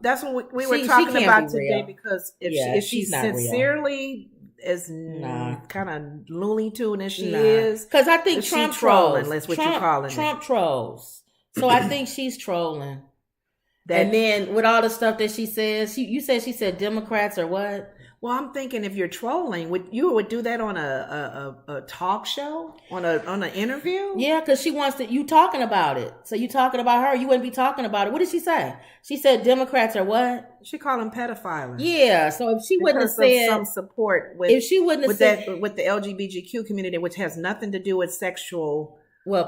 that's what we were talking about today. Because if she sincerely as kind of Looney Tune as she is, because I think Trump trolling. That's what you're calling it. Trump trolls. So I think she's trolling. And then with all the stuff that she says, you said she said Democrats or what? Well, I'm thinking if you're trolling, would you do that on a talk show, on an interview? Yeah, because she wants to. You talking about it, so you talking about her. You wouldn't be talking about it. What did she say? She said Democrats are what? She called them pedophiles. Yeah, so if she wouldn't have said some support with, if she wouldn't have said with the LGBTQ community, which has nothing to do with sexual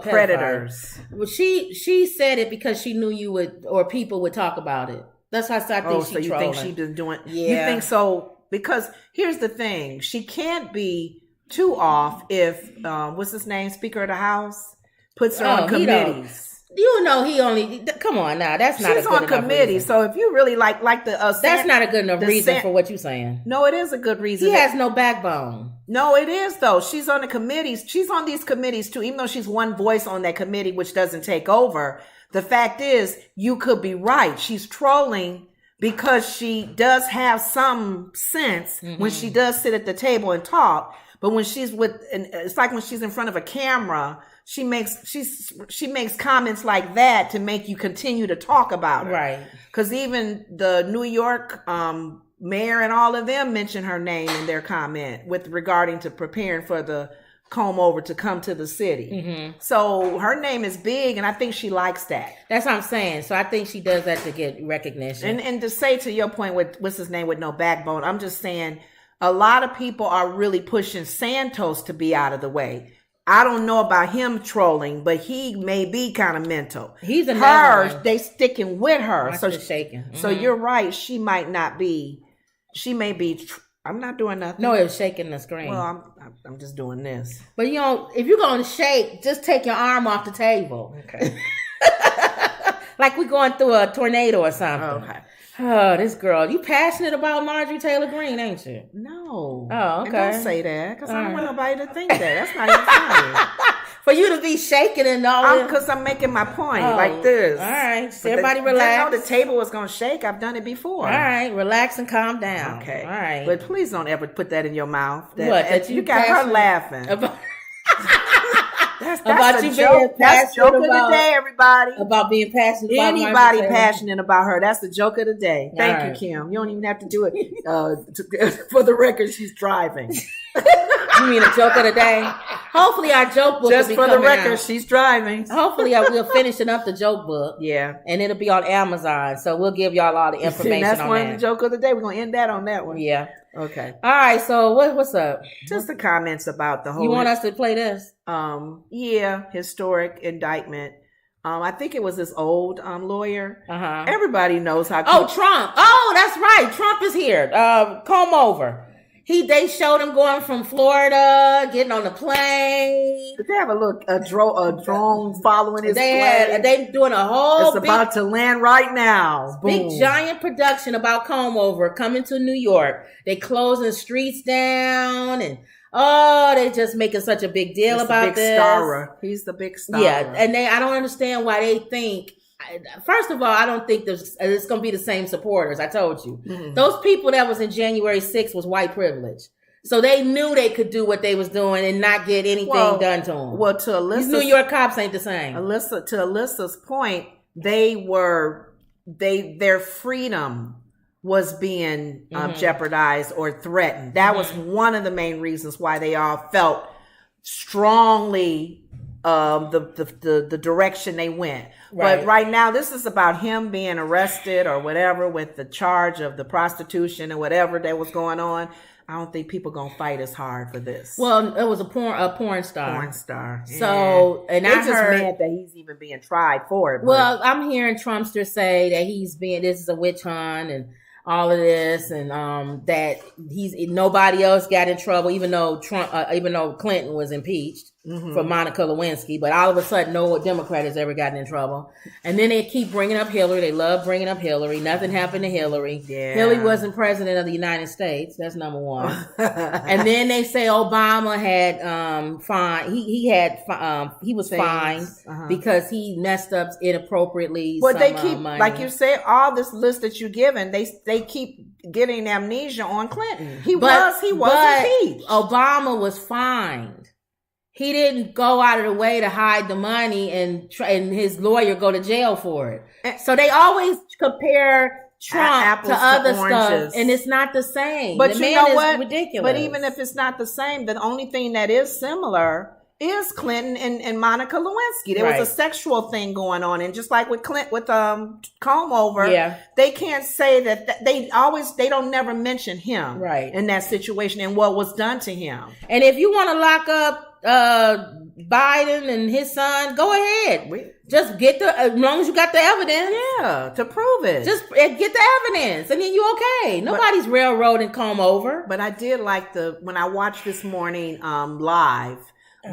predators. Well, she said it because she knew you would or people would talk about it. That's how I think so you think she's been doing? Yeah, you think so? Because here's the thing, she can't be too off if what's his name, Speaker of the House, puts her on committees. You know, he only come on now. That's not. She's on committees, so if you really like the that's not a good enough reason for what you're saying. No, it is a good reason. He has no backbone. No, it is though. She's on the committees. She's on these committees too, even though she's one voice on that committee, which doesn't take over. The fact is, you could be right. She's trolling. Because she does have some sense when she does sit at the table and talk, but when she's it's like when she's in front of a camera, she makes comments like that to make you continue to talk about her. Right. Because even the New York mayor and all of them mention her name in their comment with regarding to preparing for the comb over to come to the city. So her name is big, and I think she likes that. That's what I'm saying. So I think she does that to get recognition. And to say to your point with what's his name with no backbone, I'm just saying a lot of people are really pushing Santos to be out of the way. I don't know about him trolling, but he may be kind of mental. He's another one. They sticking with her. So shaking. So you're right. She might not be. She may be. I'm not doing nothing. No, it was shaking the screen. Well, I'm just doing this. But you know, if you're going to shake, just take your arm off the table. Okay. Like we're going through a tornado or something. Okay. Oh, this girl. You passionate about Marjorie Taylor Greene, ain't you? No. Oh, okay. And don't say that, because I don't want nobody to think that. That's not even funny. For you to be shaking and all that. Because I'm making my point like this. All right. So everybody relax. I know the table was going to shake. I've done it before. All right. Relax and calm down. Okay. All right. But please don't ever put that in your mouth. That you got her laughing. That's about a you joke. being That's joke of about, the day, everybody. About being passionate about anybody passionate about her. That's the joke of the day. Thank you, Kim. You don't even have to do it. For the record, she's driving. You mean a joke of the day? Hopefully our joke book just will be for the record, out. She's driving. Hopefully I will finishing up the joke book. Yeah. And it'll be on Amazon. So we'll give y'all all the information that's on one that. Of the joke of the day. We're going to end that on that one. Yeah. Okay. All right. So what's up? Just the comments about the whole. You want us to play this? Yeah. Historic indictment. I think it was this old lawyer. Uh-huh. Everybody knows how. Trump. Oh, that's right. Trump is here. Comb over. They showed him going from Florida, getting on the plane. Did they have a drone following his plane? They doing a whole. It's about to land right now. Big Boom. Giant production about comb over coming to New York. They closing streets down and they just making such a big deal about this. Starer. He's the big star. Yeah, and I don't understand why they think. First of all, I don't think it's going to be the same supporters. I told you. Mm-hmm. Those people that was in January 6th was white privilege. So they knew they could do what they was doing and not get anything done to them. Well, to Alyssa's, these New York cops ain't the same. To Alyssa's point, their freedom was being jeopardized or threatened. That was one of the main reasons why they all felt strongly the direction they went. Right. But right now, this is about him being arrested or whatever with the charge of the prostitution and whatever that was going on. I don't think people gonna fight as hard for this. Well, it was a porn star. Porn star. So, and I heard mad that he's even being tried for it. Well, I'm hearing Trumpsters say that this is a witch hunt and all of this, and that nobody else got in trouble, even though Clinton was impeached. for Monica Lewinsky, but all of a sudden no Democrat has ever gotten in trouble. And then they keep bringing up Hillary. They love bringing up Hillary. Nothing happened to Hillary. Yeah. Hillary wasn't president of the United States. That's number one. And then they say Obama had he was fined because he messed up inappropriately. But they keep, like you said, all this list that you're given, they keep getting amnesia on Clinton. He was impeached. Obama was fined. He didn't go out of the way to hide the money and his lawyer go to jail for it. So they always compare Trump to other stuff, and it's not the same. But the you man know what? Is ridiculous. But even if it's not the same, the only thing that is similar is Clinton and Monica Lewinsky. There was a sexual thing going on, and just like with Clinton with comb over, they can't say that they don't never mention him in that situation and what was done to him. And if you want to lock up Biden and his son, go ahead. Just get as long as you got the evidence. Yeah, to prove it. Just get the evidence and then you okay. Nobody's railroading comb over. But I did like when I watched this morning live,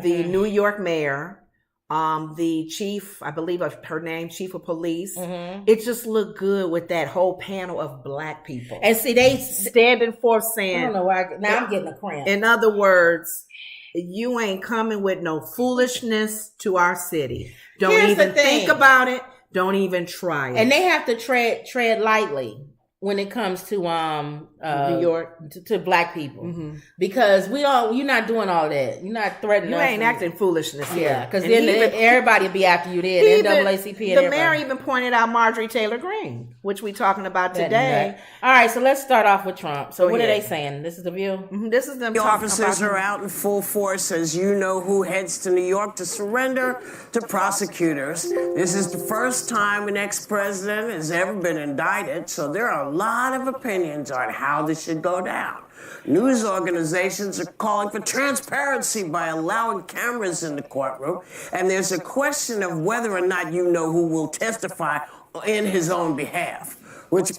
the New York mayor, the chief, I believe of her name, chief of police. It just looked good with that whole panel of black people. And see, they standing forth saying, I don't know why now I'm getting a cramp. In other words, you ain't coming with no foolishness to our city. Don't even think about it. Don't even try it. And they have to tread lightly when it comes to New York to black people, because you're not doing all that. You're not threatening. You ain't acting foolishness here. Yeah, because then everybody will be after you. Then NAACP and the mayor even pointed out Marjorie Taylor Greene, which we talking about today. All right, so let's start off with Trump. So what are they saying? This is the View. This is them. The officers are out in full force, as you know, who heads to New York to surrender to prosecutors. This is the first time an ex-president has ever been indicted, so there are a lot of opinions on how this should go down. News organizations are calling for transparency by allowing cameras in the courtroom, and there's a question of whether or not you know who will testify in his own behalf, which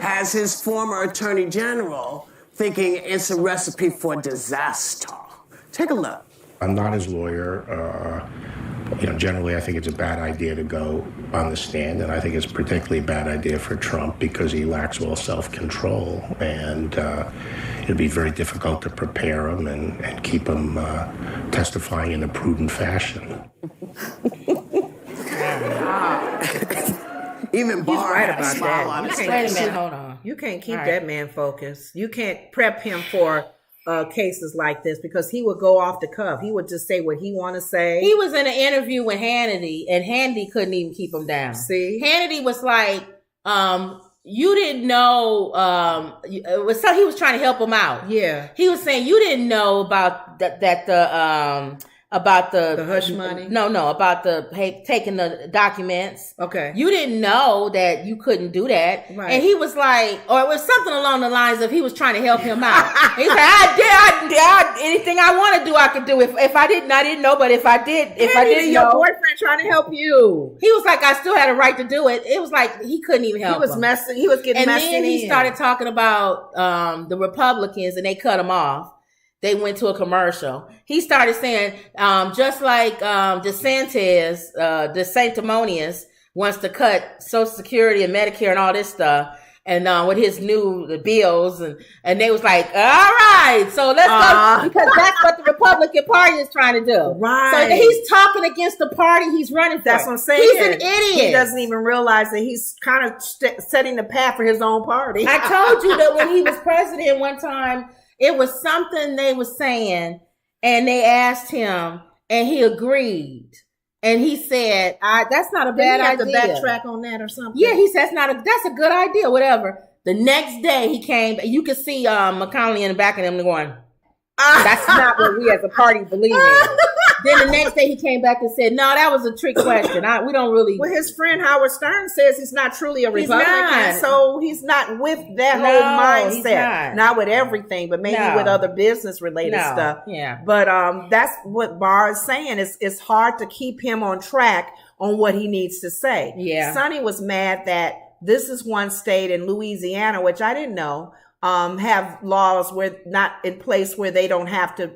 has his former attorney general thinking it's a recipe for disaster. Take a look. I'm not his lawyer. Generally, I think it's a bad idea to go on the stand, and I think it's a particularly bad idea for Trump because he lacks all self-control, and it'd be very difficult to prepare him and keep him testifying in a prudent fashion. Even Barr right about that. Wait a minute, hold on. You can't keep that man focused. You can't prep him for cases like this because he would go off the cuff. He would just say what he want to say. He was in an interview with Hannity, and Hannity couldn't even keep him down. See, Hannity was like, "You didn't know." He was trying to help him out. Yeah, he was saying you didn't know about about the hush money. No, about taking the documents. Okay, you didn't know that you couldn't do that, right? And he was like, or it was something along the lines of he was trying to help him out. He said, "I did anything I want to do, I could do. If I didn't, I didn't know. But if I did, your boyfriend trying to help you." He was like, "I still had a right to do it." It was like he couldn't even help. He was messing. He was getting messy. And then he started talking about the Republicans, and they cut him off. They went to a commercial. He started saying, just like DeSantis, DeSanctimonious wants to cut Social Security and Medicare and all this stuff, and with his new bills, and they was like, all right, so let's go, because that's what the Republican Party is trying to do. Right. So he's talking against the party he's running for. That's what I'm saying. He's an idiot. He doesn't even realize that he's kind of setting the path for his own party. I told you that when he was president one time, it was something they were saying, and they asked him, and he agreed. And he said, that's not a bad idea. Did he have to backtrack on that or something? Yeah, he said, that's a good idea, whatever. The next day he came, you could see McConnell in the back of them going, that's not what we as a party believe in. Then the next day he came back and said, no, that was a trick question. We don't really. Well, his friend Howard Stern says he's not truly a Republican, so he's not with that whole mindset. Not with everything, but maybe with other business related stuff. Yeah. But that's what Barr is saying. It's hard to keep him on track on what he needs to say. Yeah. Sonny was mad that this is one state in Louisiana, which I didn't know, have laws where not in place where they don't have to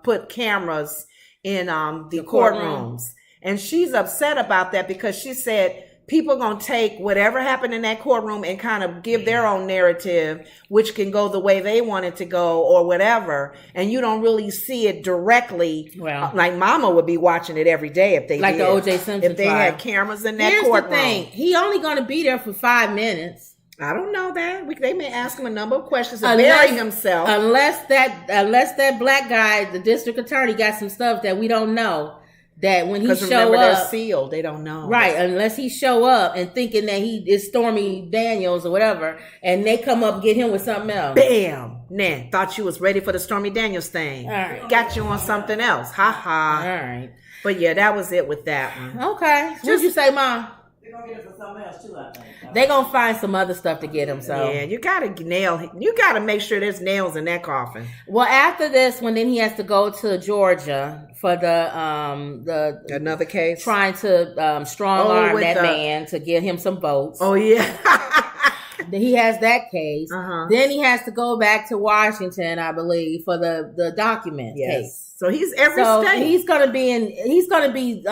put cameras in the courtrooms. And she's upset about that because she said people are going to take whatever happened in that courtroom and kind of give their own narrative, which can go the way they want it to go or whatever. And you don't really see it directly. Well, like Mama would be watching it every day if they like did. The O.J. Simpson if they trial. had cameras in that courtroom. Here's the thing. He only going to be there for 5 minutes. I don't know that. They may ask him a number of questions and bury himself. Unless that black guy, the district attorney, got some stuff that we don't know. That when he show up, they're sealed. They don't know. Right, unless he show up and thinking that he is Stormy Daniels or whatever, and they come up and get him with something else. Bam! Nah, thought you was ready for the Stormy Daniels thing. All right. Got you on something else. Ha ha. All right. But yeah, that was it with that one. Okay. What'd you say, Mom? They're going to get it for something else, too, I think. They're going to find some other stuff to get him, so. Yeah, you got to make sure there's nails in that coffin. Well, after this one, then he has to go to Georgia for the another case. Trying to strong arm that man to get him some votes. Oh, yeah. He has that case. Uh-huh. Then he has to go back to Washington, I believe, for the document case. So he's every state. He's going to be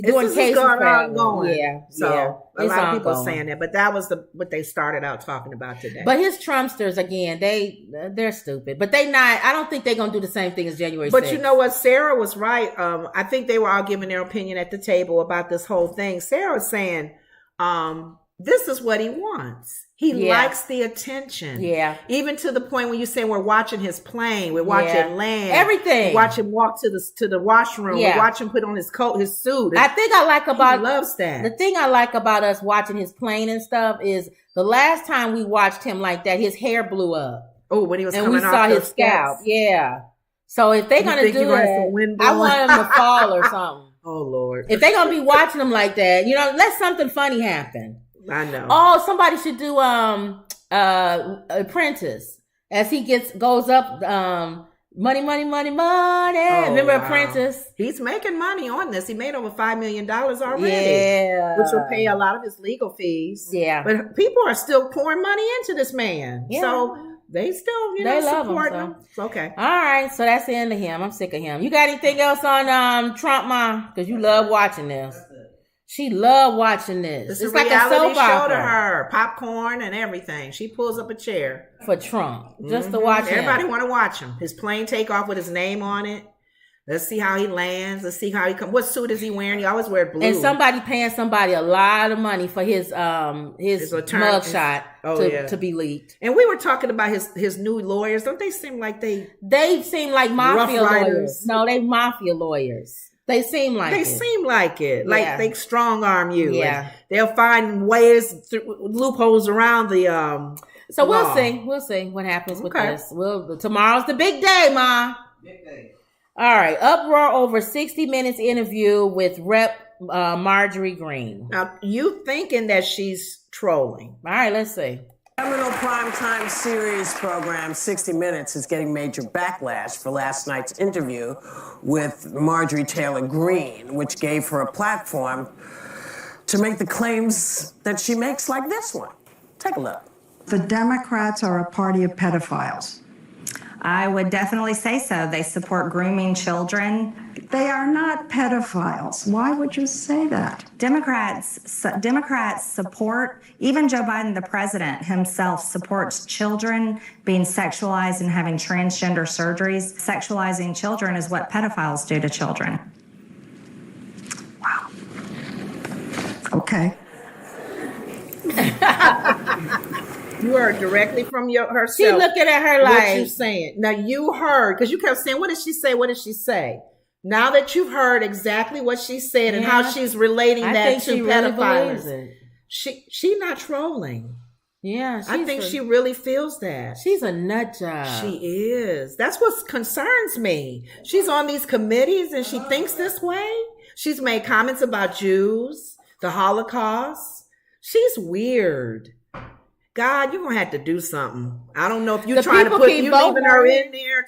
doing cases ongoing. Yeah. So yeah, a lot of people saying that, but that was what they started out talking about today. But his Trumpsters, again, they're stupid. But I don't think they're going to do the same thing as January 6th. But you know what? Sarah was right. I think they were all giving their opinion at the table about this whole thing. Sarah was saying, this is what he wants. He likes the attention. Yeah. Even to the point when you say we're watching his plane, we're watching land. Everything. We watch him walk to the washroom. Yeah. We watch him put on his coat, his suit. I think I like about he loves that. The thing I like about us watching his plane and stuff is the last time we watched him like that, his hair blew up. Oh, when he was coming off and we saw his scalp. Yeah. So if they're gonna do that, I want him to fall or something. Oh Lord. If they're gonna be watching him like that, let something funny happen. I know. Oh, somebody should do Apprentice as he goes up money. Oh, remember Apprentice? He's making money on this. He made over $5 million already. Yeah. Which will pay a lot of his legal fees. Yeah. But people are still pouring money into this man. Yeah. So they still, they support love him. So. Okay. All right. So that's the end of him. I'm sick of him. You got anything else on Trump, Ma? Because you love watching this. She loved watching this. It's like a soap show to opera. her. Popcorn and everything. She pulls up a chair. For Trump. Just to watch him. Everybody want to watch him. His plane take off with his name on it. Let's see how he lands. Let's see how he comes. What suit is he wearing? He always wears blue. And somebody paying somebody a lot of money for his mugshot to be leaked. And we were talking about his new lawyers. Don't they seem like they seem like mafia lawyers? No, they mafia lawyers. They seem like it. Like they strong arm you. Yeah. They'll find ways, loopholes around the So law. we'll see what happens with this. Tomorrow's the big day, Ma. Big day. All right. Uproar over 60 Minutes interview with Rep. Marjorie Greene. Now, you thinking that she's trolling. All right, let's see. Criminal primetime series program 60 Minutes is getting major backlash for last night's interview with Marjorie Taylor Greene, which gave her a platform to make the claims that she makes like this one. Take a look. The Democrats are a party of pedophiles. I would definitely say so. They support grooming children. They are not pedophiles. Why would you say that? Democrats support, even Joe Biden, the president himself, supports children being sexualized and having transgender surgeries. Sexualizing children is what pedophiles do to children. Wow. Okay. You heard directly from herself. She looking at her like, what you saying. Now you heard, because you kept saying, what did she say? What did she say? Now that you've heard exactly what she said and how she's relating that to pedophiles, really she not trolling. Yeah, I think she really feels that. She's a nut job. She is. That's what concerns me. She's on these committees and she thinks this way. She's made comments about Jews, the Holocaust. She's weird. God, you're going to have to do something. I don't know if you're trying to put you leaving her in there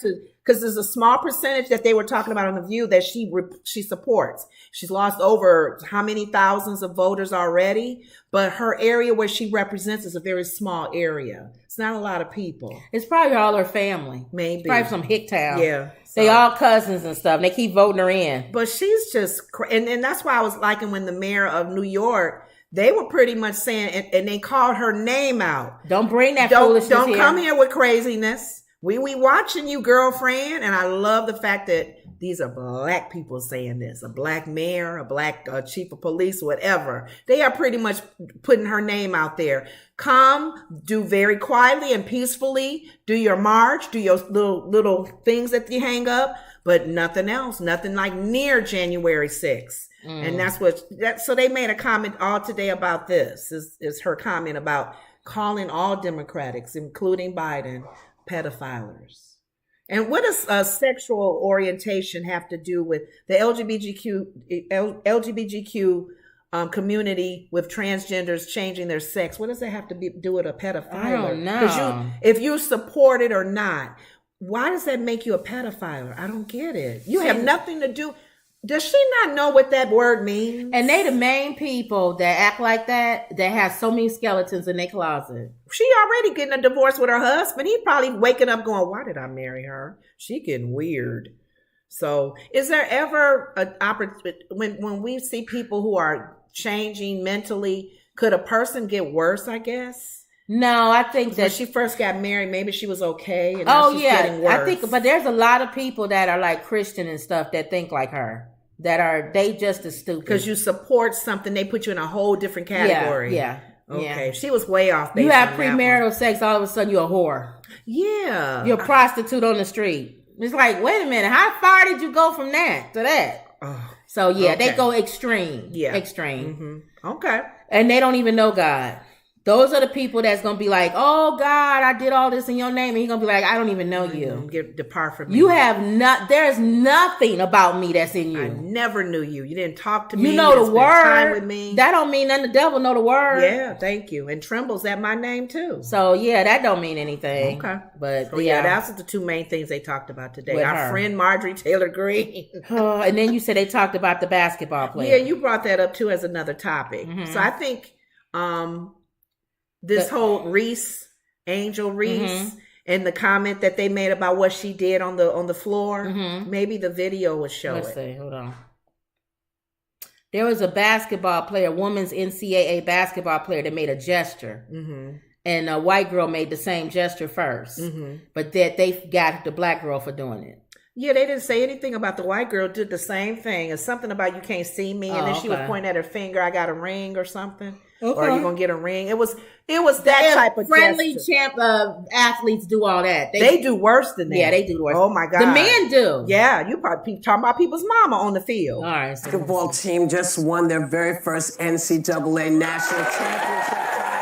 because there's a small percentage that they were talking about on The View that she supports. She's lost over how many thousands of voters already, but her area where she represents is a very small area. It's not a lot of people. It's probably all her family. Maybe. It's probably from Hicktown. Yeah. They all cousins and stuff. They keep voting her in. But she's just, and that's why I was liking when the mayor of New York, they were pretty much saying, and they called her name out. Don't bring that foolishness here. Don't come here with craziness. We watching you, girlfriend. And I love the fact that these are black people saying this. A black mayor, a black chief of police, whatever. They are pretty much putting her name out there. Come, do very quietly and peacefully. Do your march. Do your little things that you hang up. But nothing else. Nothing like near January 6th. And so they made a comment all today about this. Is her comment about calling all Democrats, including Biden, pedophilers. And what does sexual orientation have to do with the LGBTQ community with transgenders changing their sex? What does that have to do with a pedophile? I don't know. Because if you support it or not, why does that make you a pedophile? I don't get it. You have nothing to do. Does she not know what that word means? And they the main people that act like that have so many skeletons in their closet. She already getting a divorce with her husband. He probably waking up going, why did I marry her? She getting weird. So is there ever an opportunity when we see people who are changing mentally, could a person get worse, I guess? No, I think that when she first got married, maybe she was okay. And now she's getting worse. I think, but there's a lot of people that are like Christian and stuff that think like her. They just as stupid. Because you support something, they put you in a whole different category. Yeah. Okay. Yeah. She was way off. You have premarital sex, all of a sudden you're a whore. Yeah. You're a prostitute on the street. It's like, wait a minute, how far did you go from that to that? Oh, so yeah, okay. they go extreme. Yeah. Extreme. Mm-hmm. Okay. And they don't even know God. Those are the people that's going to be like, oh, God, I did all this in your name. And he's going to be like, I don't even know you. Depart from me. You have there's nothing about me that's in you. I never knew you. You didn't talk to me. You know the word. Time with me. That don't mean nothing. The devil know the word. Yeah, thank you. And trembles at my name too. So, yeah, that don't mean anything. Okay. But, so, yeah, that's the two main things they talked about today. With Our her. friend Marjorie Taylor Greene. And then you said they talked about the basketball player. Yeah, you brought that up too as another topic. Mm-hmm. So I think this whole Angel Reese, Mm-hmm. and the comment that they made about what she did on the floor, maybe the video would show Let's see, hold on. There was a basketball player, women's NCAA basketball player that made a gesture. Mm-hmm. And a white girl made the same gesture first. Mm-hmm. But that they got the black girl for doing it. Yeah, they didn't say anything about the white girl did the same thing. It's something about you can't see me. And then she would point at her finger, I got a ring or something. Okay. Or are you going to get a ring? It was that type of friendly gesture. champ athletes do all that. They do worse than that. Yeah, they do worse. Oh my God. The men do. Yeah, you probably talking about people's mama on the field. All right. Basketball team just won their very first NCAA national championship title.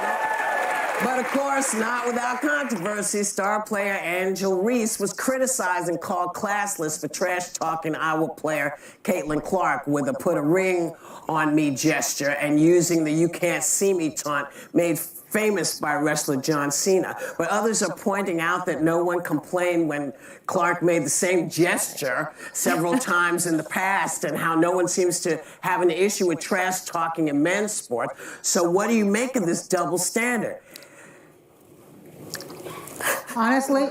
But of course, not without controversy. Star player Angel Reese was criticized and called classless for trash-talking Iowa player Caitlin Clark with a put a ring on me gesture and using the you can't see me taunt made famous by wrestler John Cena. But others are pointing out that no one complained when Clark made the same gesture several times in the past, and how no one seems to have an issue with trash talking in men's sport. So what do you make of this double standard? Honestly,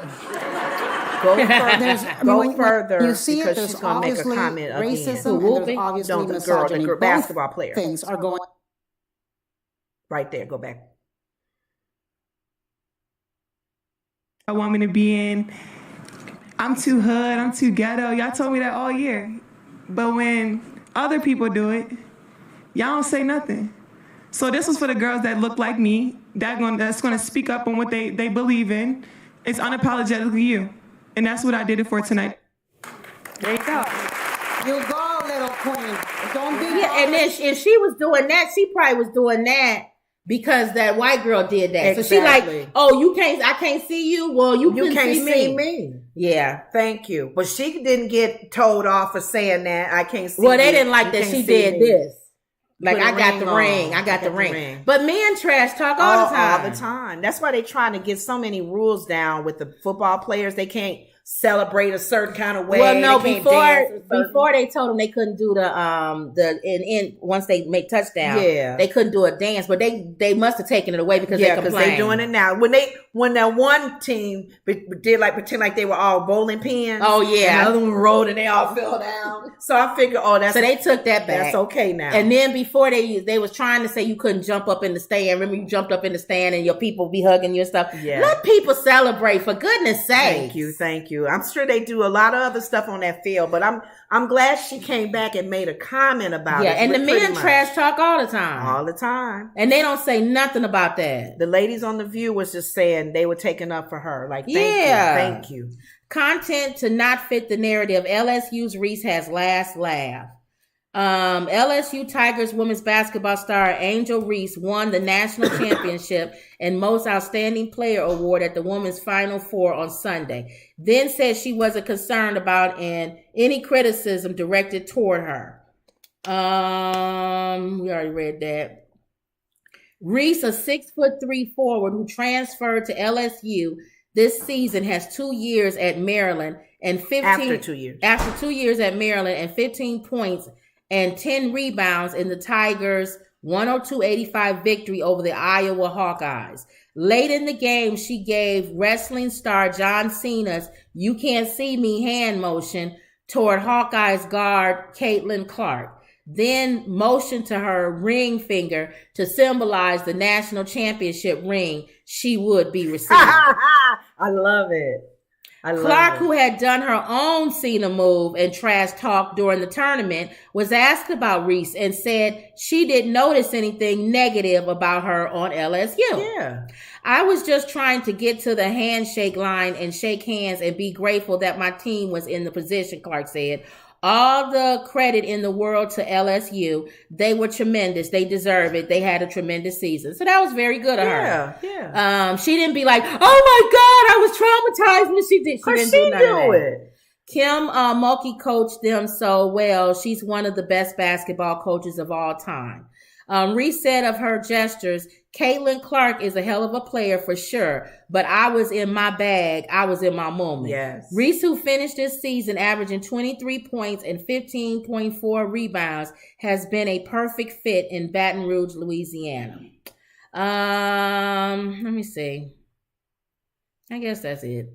go further. You see because it, there's she's going to make a obviously comment racism again. and there's obviously No, the misogyny. girl, Both basketball player. things are going. Right there, go back. I want me to be in. I'm too hood, I'm too ghetto. Y'all told me that all year. But when other people do it, y'all don't say nothing. So this was for the girls that look like me, that's gonna speak up on what they believe in. It's unapologetically you. And that's what I did it for tonight. There you go. You go, little queen. Don't be. Yeah, and then if she was doing that, she probably was doing that because that white girl did that. Exactly. So she like, oh, I can't see you. Well, you can't see me. Yeah. Thank you. But she didn't get told off for saying that. I can't see. Well, they you. didn't like You that can't she see did me. this. Like, Put a I got the ring ring. on. I got the the ring. ring. But men trash talk all the time. All the time. That's why they're trying to get so many rules down with the football players. They can't celebrate a certain kind of way. Well, no, They can't dance a certain- before they told them they couldn't do the once they make touchdown, they couldn't do a dance, but they must have taken it away because they complained. they're doing it now. When that one team did pretend like they were all bowling pins. Oh yeah, and the other one rolled and they all fell down. So I figured, so they took that back. That's okay now. And then before they was trying to say you couldn't jump up in the stand. Remember you jumped up in the stand and your people be hugging you and stuff. Yeah. Let people celebrate, for goodness sake. Thank you. I'm sure they do a lot of other stuff on that field, but I'm glad she came back and made a comment about it. Yeah, and the men trash talk all the time. All the time. And they don't say nothing about that. The ladies on The View was just saying they were taking up for her. Like, thank you. Content to not fit the narrative. LSU's Reese has last laugh. LSU Tigers women's basketball star Angel Reese won the national championship and most outstanding player award at the women's Final Four on Sunday. Then said she wasn't concerned about any criticism directed toward her. We already read that. Reese, a 6'3" forward who transferred to LSU this season, has 2 years at Maryland and 15 after 2 years. After 2 years at Maryland and 15 points and 10 rebounds in the Tigers' 102-85 victory over the Iowa Hawkeyes. Late in the game, she gave wrestling star John Cena's "You Can't See Me" hand motion toward Hawkeyes guard Caitlin Clark, then motioned to her ring finger to symbolize the national championship ring she would be receiving. I love it. Clark, who had done her own Cena move and trash talk during the tournament, was asked about Reese and said she didn't notice anything negative about her on LSU. Yeah. I was just trying to get to the handshake line and shake hands and be grateful that my team was in the position, Clark said. All the credit in the world to LSU. They were tremendous. They deserve it. They had a tremendous season. So that was very good of her. Yeah. She didn't be like, "Oh my God, I was traumatized," when she didn't do none of that. Kim Mulkey coached them so well. She's one of the best basketball coaches of all time. Reese said of her gestures, "Caitlin Clark is a hell of a player for sure, but I was in my bag. I was in my moment." Yes. Reese, who finished this season averaging 23 points and 15.4 rebounds, has been a perfect fit in Baton Rouge, Louisiana. Let me see. I guess that's it.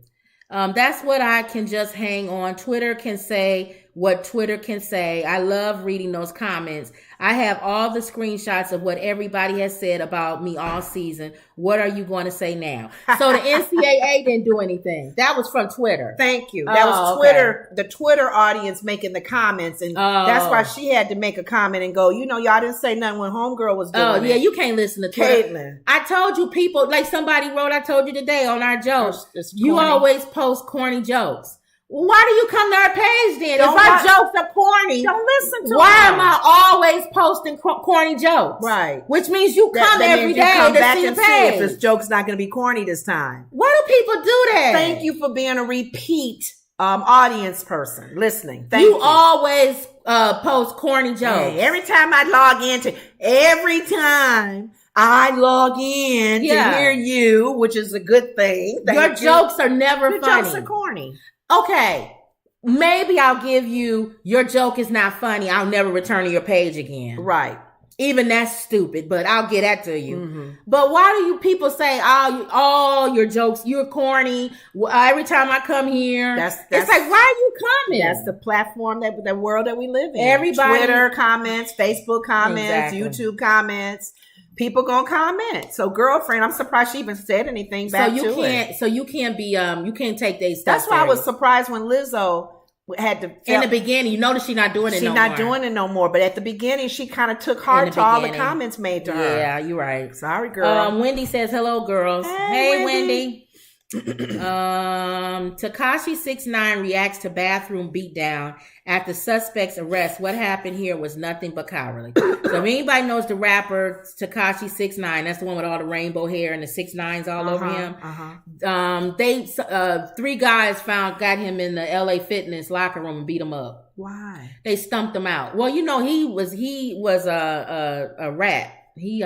That's what I can just hang on. Twitter can say what Twitter can say. I love reading those comments. I have all the screenshots of what everybody has said about me all season. What are you going to say now? So the NCAA didn't do anything. That was from Twitter. Thank you. That was Twitter, the Twitter audience making the comments. And that's why she had to make a comment and go, y'all didn't say nothing when Homegirl was doing it. Yeah, you can't listen to Twitter. Caitlin. I told you people, like somebody wrote, I told you today on our jokes, you always post corny jokes. Why do you come to our page then? If our jokes are corny, don't listen to why them. am I always posting corny jokes? Right. Which means you come every day come to back see and the page. see if this joke's not going to be corny this time. Why do people do that? Thank you for being a repeat audience person listening. Thank you. You always post corny jokes. Hey, every time I log in to hear you, which is a good thing. Your jokes are never funny. Your jokes are corny. Okay, maybe I'll give you, your joke is not funny, I'll never return to your page again. Right. Even that's stupid, but I'll get that to you. Mm-hmm. But why do you people say, all your jokes, you're corny, every time I come here? It's like, why are you coming? That's the platform, the world that we live in. Everybody. Twitter comments, Facebook comments, YouTube comments. People gonna comment. So, girlfriend, I'm surprised she even said anything back to it. So you can't be, you can't take these stuff. That's why I was surprised when Lizzo had to. In the beginning, you notice she's not doing it. She's not doing it no more. But at the beginning, she kind of took heart to all the comments made to her. Yeah, you're right. Sorry, girl. Wendy says, "Hello, girls." Hey, Wendy. Takashi 6ix9ine reacts to bathroom beatdown after suspect's arrest. What happened here was nothing but cowardly. So if anybody knows the rapper Takashi 6ix9ine, that's the one with all the rainbow hair and the 6 9s all over him. They 3 guys got him in the LA Fitness locker room and beat him up. Why? They stumped him out. Well, he was a rat. He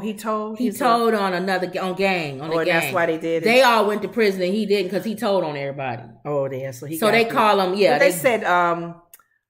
he told. He told on another on gang on the gang. That's why they did it. They all went to prison and he didn't because he told on everybody. Oh, yeah. So they call him. Yeah, but they said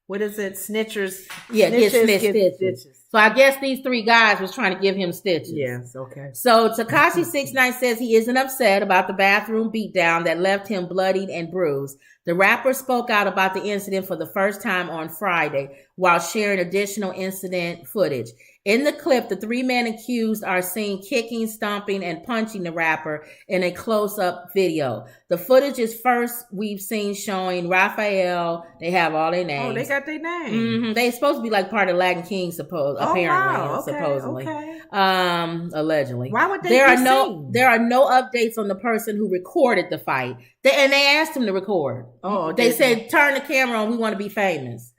what is it? Snitchers. Yeah, snitches, get stitches. So I guess these 3 guys was trying to give him stitches. Yes, okay. So Takashi 6ix9ine says he isn't upset about the bathroom beatdown that left him bloodied and bruised. The rapper spoke out about the incident for the first time on Friday while sharing additional incident footage. In the clip, the 3 men accused are seen kicking, stomping, and punching the rapper in a close-up video. The footage is first we've seen showing Raphael. They have all their names. Oh, they got their names. Mm-hmm. They supposed to be like part of Latin Kings, apparently, wow. Okay, supposedly, okay. Allegedly. Why would they? There are no updates on the person who recorded the fight. They asked him to record. Oh, they said turn the camera on. We want to be famous.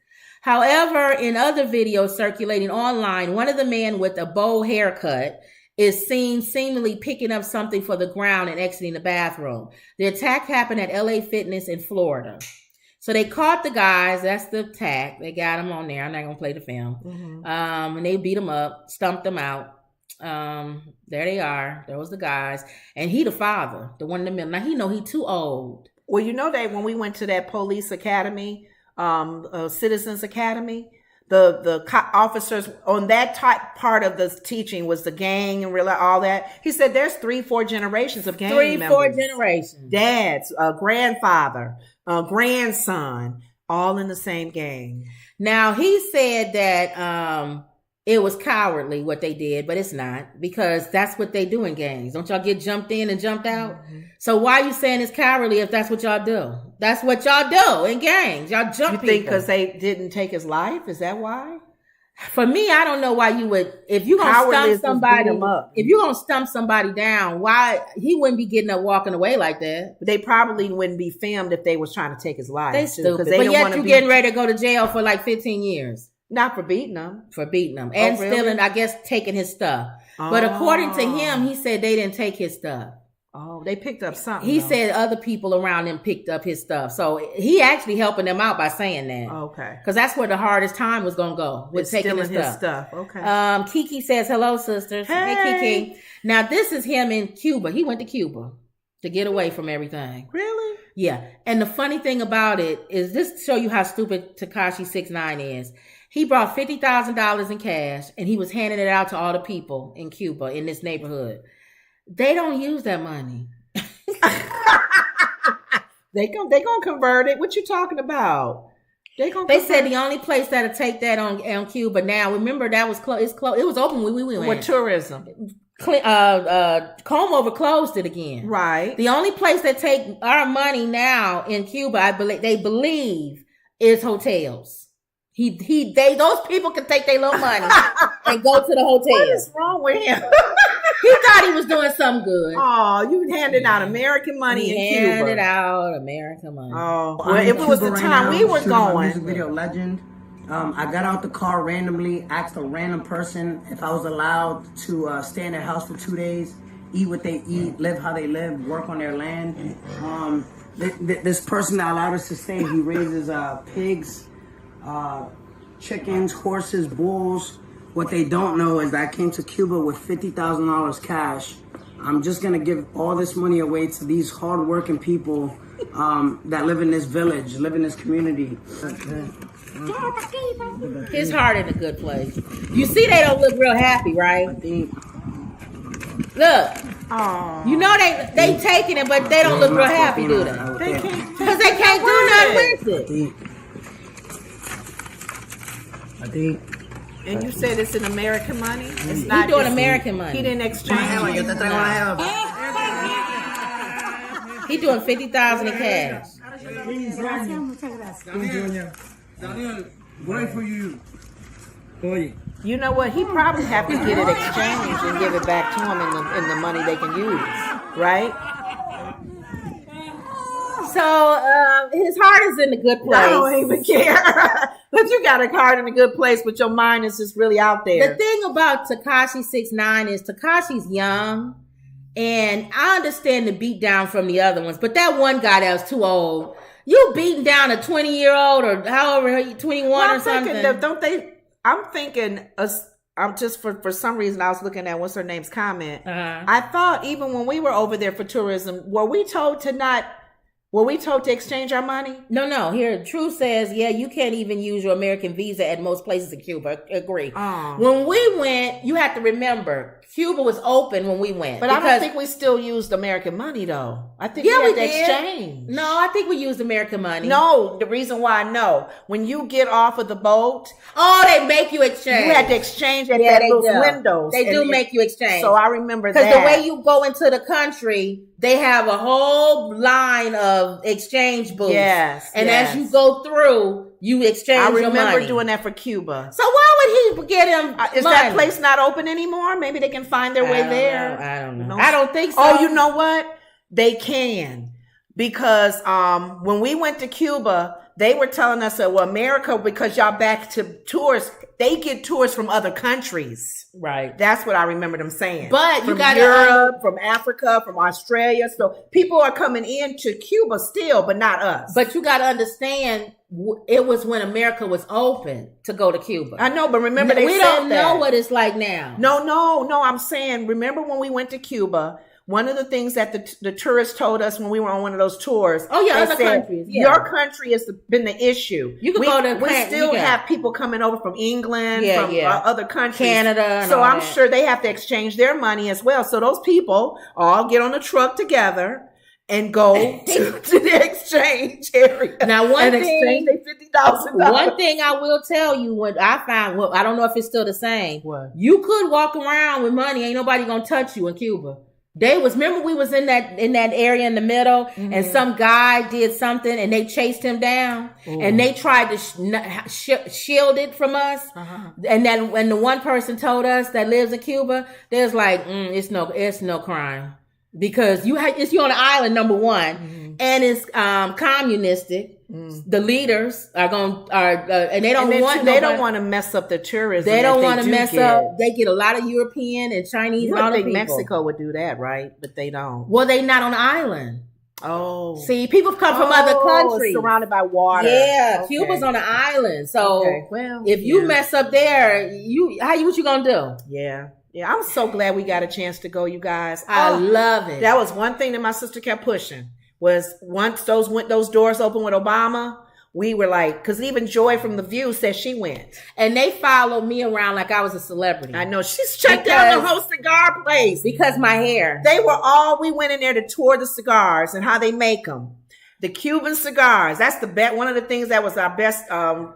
However, in other videos circulating online, one of the men with a bow haircut is seen seemingly picking up something for the ground and exiting the bathroom. The attack happened at LA Fitness in Florida. So they caught the guys. That's the attack. They got them on there. I'm not going to play the film. Mm-hmm. And they beat them up, stumped them out. There they are. There was the guys. And he the father, the one in the middle. Now, he too old. Well, you know that when we went to that police academy, Citizens Academy, the officers on that part of the teaching was the gang and all that. He said there's 3-4 generations of gang members. 3-4 generations. Dads, grandfather, grandson, all in the same gang. Now, he said that it was cowardly what they did, but it's not, because that's what they do in gangs. Don't y'all get jumped in and jumped out? Mm-hmm. So why are you saying it's cowardly if that's what y'all do? That's what y'all do in gangs. Y'all jump people. You think because they didn't take his life? Is that why? For me, I don't know why you would. If you're gonna stump somebody down, why he wouldn't be getting up walking away like that? They probably wouldn't be filmed if they was trying to take his life. They stupid. But yet you getting ready to go to jail for like 15 years. Not for beating them. And stealing, I guess, taking his stuff. Oh. But according to him, he said they didn't take his stuff. Oh, they picked up something. He said other people around him picked up his stuff. So he actually helping them out by saying that. Okay. Because that's where the hardest time was going to go, with taking his stuff. Okay. Kiki says, hello, sisters. Hey, Kiki. Now, this is him in Cuba. He went to Cuba to get away from everything. Really? Yeah. And the funny thing about it is, this to show you how stupid Takashi 6ix9ine is. He brought $50,000 in cash and he was handing it out to all the people in Cuba in this neighborhood. They don't use that money. They gonna convert it. What you talking about? They said the only place that'll take that on Cuba now. Remember that was closed. It's closed. It was open when we went. With tourism. Comb over closed it again. Right. The only place that take our money now in Cuba, they believe, is hotels. Those people can take their little money and go to the hotel. What is wrong with him? He thought he was doing something good. Oh, you handed out American money in Cuba. Handed out American money. Oh, well, if it was the time we were going. Music video legend. I got out the car randomly, asked a random person if I was allowed to stay in their house for 2 days, eat what they eat, live how they live, work on their land. This person that allowed us to stay, he raises pigs, chickens, horses, bulls. What they don't know is that I came to Cuba with $50,000 cash. I'm just gonna give all this money away to these hardworking people that live in this village, live in this community. His heart in a good place. You see, they don't look real happy, right? Look. Aww. You know they taking it, but they don't look real happy, do they? They can't. Because they can't do nothing with it. I think. And you said it's in American money? It's not. He doing American money. He didn't exchange. He doing $50,000 in cash. Daniel, going for you. You know what? He probably have to get it exchanged and give it back to him in the money they can use, right? So his heart is in a good place. I don't even care. But you got a heart in a good place, but your mind is just really out there. The thing about Takashi 6ix9ine is Takashi's young, and I understand the beat down from the other ones, but that one guy that was too old, you beating down a 20-year-old or however 21 or something. I'm thinking I'm just for some reason I was looking at what's her name's comment. I thought even when we were over there for tourism, were we told to exchange our money? No. Here, True says, yeah, you can't even use your American visa at most places in Cuba. Agree. When we went, you have to remember, Cuba was open when we went. But I don't think we still used American money, though. I think we had to exchange. No, I think we used American money. No, the reason why I know, when you get off of the boat. Oh, they make you exchange. You had to exchange at those windows. They do make you exchange. So I remember that. Because the way you go into the country, they have a whole line of exchange booths. Yes. And as you go through, you exchange your money. I remember doing that for Cuba. So why would he get him Is money? that place not open anymore? Maybe they can find their way there. I don't know. I don't think so. Oh, you know what? They can. Because when we went to Cuba, they were telling us that, well, America, because y'all back to tourists, they get tourists from other countries. Right. That's what I remember them saying. But you got Europe, from Africa, from Australia. So people are coming into Cuba still, but not us. But you got to understand, it was when America was open to go to Cuba. I know, but remember we don't know what it's like now. No. I'm saying, remember when we went to Cuba, one of the things that the tourists told us when we were on one of those tours. Oh yeah, other countries. Yeah. Your country has been the issue. You can go to. We still have people coming over from England, from other countries, Canada. So I'm sure they have to exchange their money as well. So those people all get on a truck together and go to the exchange area. Now, one thing I will tell you, what I found, well, I don't know if it's still the same. What? You could walk around with money, ain't nobody gonna touch you in Cuba. Remember we was in that area in the middle, and some guy did something and they chased him down, and they tried to shield it from us. And then when the one person told us that lives in Cuba, they was like, it's no crime. Because you're on an island, number one, and it's communistic. The leaders and they don't want to mess up the tourism. They don't want to mess up. They get a lot of European and Chinese. You would think Mexico would do that, right? But they don't. Well, they not on the island. Oh, see, people come from other countries, surrounded by water. Yeah, okay. Cuba's on an island, so if you mess up there, what you gonna do? Yeah, I'm so glad we got a chance to go, you guys. I love it. That was one thing that my sister kept pushing. Was once those doors open with Obama, we were like, because even Joy from The View said she went. And they followed me around like I was a celebrity. I know. She's shut down the whole cigar place. Because my hair. We went in there to tour the cigars and how they make them. The Cuban cigars. That's one of the things that was our best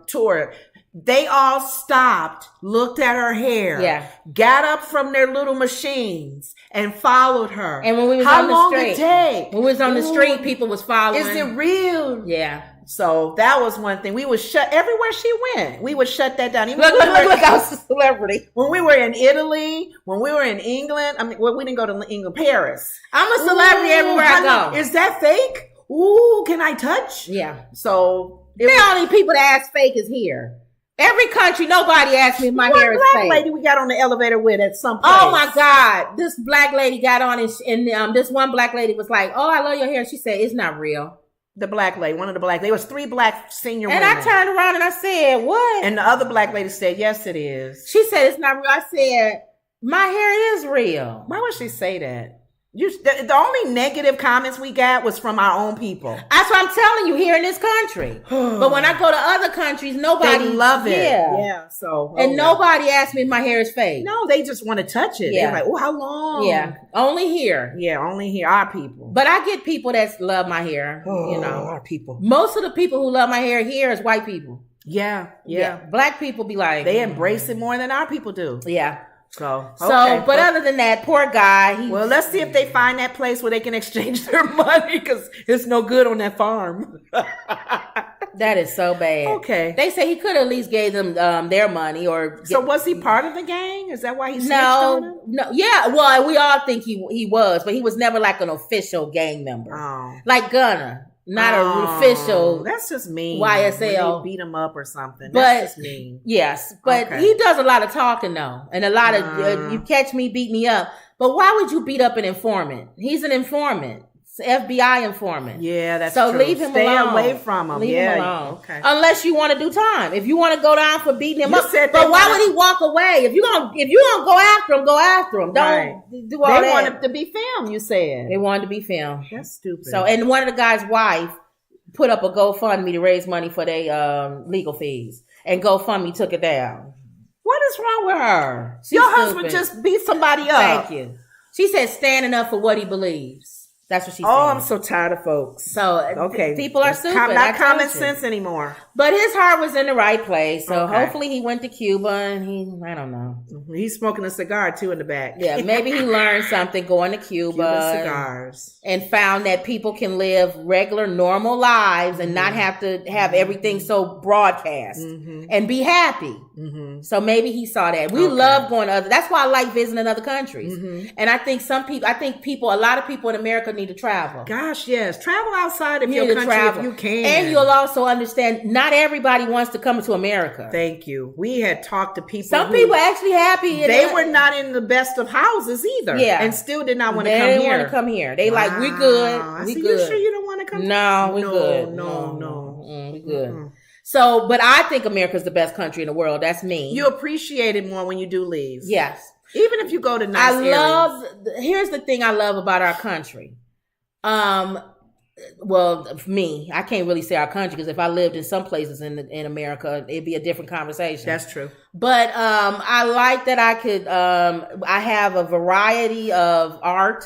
tour. They all stopped, looked at her hair, got up from their little machines and followed her. And when we was on the street, when we was on the street, people was following. Is it real? Yeah. So that was one thing. We would shut everywhere she went. We would shut that down. Look! I was a celebrity. When we were in Italy, when we were in England, we didn't go to England, Paris. I'm a celebrity everywhere I go. Is that fake? Ooh, can I touch? Yeah. So the only people that ask fake is here. Every country, nobody asked me if my hair is fake. Black lady we got on the elevator with at some place. Oh my God. This black lady got on and this one black lady was like, oh, I love your hair. She said, it's not real. The black lady, one of the black, there was 3 black senior women. And I turned around and I said, what? And the other black lady said, yes, it is. She said, it's not real. I said, my hair is real. Why would she say that? The only negative comments we got was from our own people. That's what I'm telling you, here in this country. But when I go to other countries, nobody love it. Yeah. So nobody asked me if my hair is fake. No, they just want to touch it. Yeah. They're like, oh, how long? Yeah. Only here. Yeah, only here. Our people. But I get people that love my hair. Our people. Most of the people who love my hair here is white people. Yeah. Black people be like, they embrace it more than our people do. Yeah. But other than that, poor guy. Well, let's see if they find that place where they can exchange their money, because it's no good on that farm. That is so bad. Okay. They say he could at least gave them their money So was he part of the gang? Is that why he snitched on them? No. Yeah. Well, we all think he was, but he was never like an official gang member. Oh. Like Gunna. Not an official. That's just mean. YSL. Beat him up or something. That's just mean. Yes. But he does a lot of talking though. And a lot of, you catch me, beat me up. But why would you beat up an informant? He's an informant. FBI informant. Yeah, that's so true. leave him Stay alone. away from him. Leave him alone. Okay. Unless you want to do time. If you want to go down for beating him You up, said but they why wanna- would he walk away? If you gonna go after him, go after him. Don't do all They that. want him to be filmed. You said They wanted to be filmed. that's stupid. So, and one of the guy's wife put up a GoFundMe to raise money for their legal fees, and GoFundMe took it down. what is wrong with her? She's Your stupid. husband just beat somebody up. Thank you. She said standing up for what he believes. That's what she said. Oh, I'm so tired of folks. So Okay, people are It's stupid. not I told common you. sense anymore. But his heart was in the right place. So Okay. hopefully he went to Cuba and I don't know. He's smoking a cigar too in the back. Yeah, maybe he learned something going to Cuba. Cuban cigars. And found that people can live regular, normal lives and not have to have everything so broadcast and be happy. So maybe he saw that. We love going to other. That's why I like visiting other countries. And I think a lot of people in America need to travel. Gosh, yes. Travel outside of You your need to country travel. if you can. And you'll also understand not everybody wants to come to America. Thank you. We had talked to people. Some who- people actually happy. They were not in the best of houses either. Yeah. And still did not want to They come didn't here. want to come here. They like, we good. I We said, good. You sure you don't want to come? No, we good. No. We good. So, but I think America's the best country in the world. That's me. You appreciate it more when you do leave. Yes. Even if you go to nice areas. Here's the thing I love about our country. Well, for me, I can't really say our country because if I lived in some places in America, it'd be a different conversation. That's true. But I like that I could. I have a variety of art,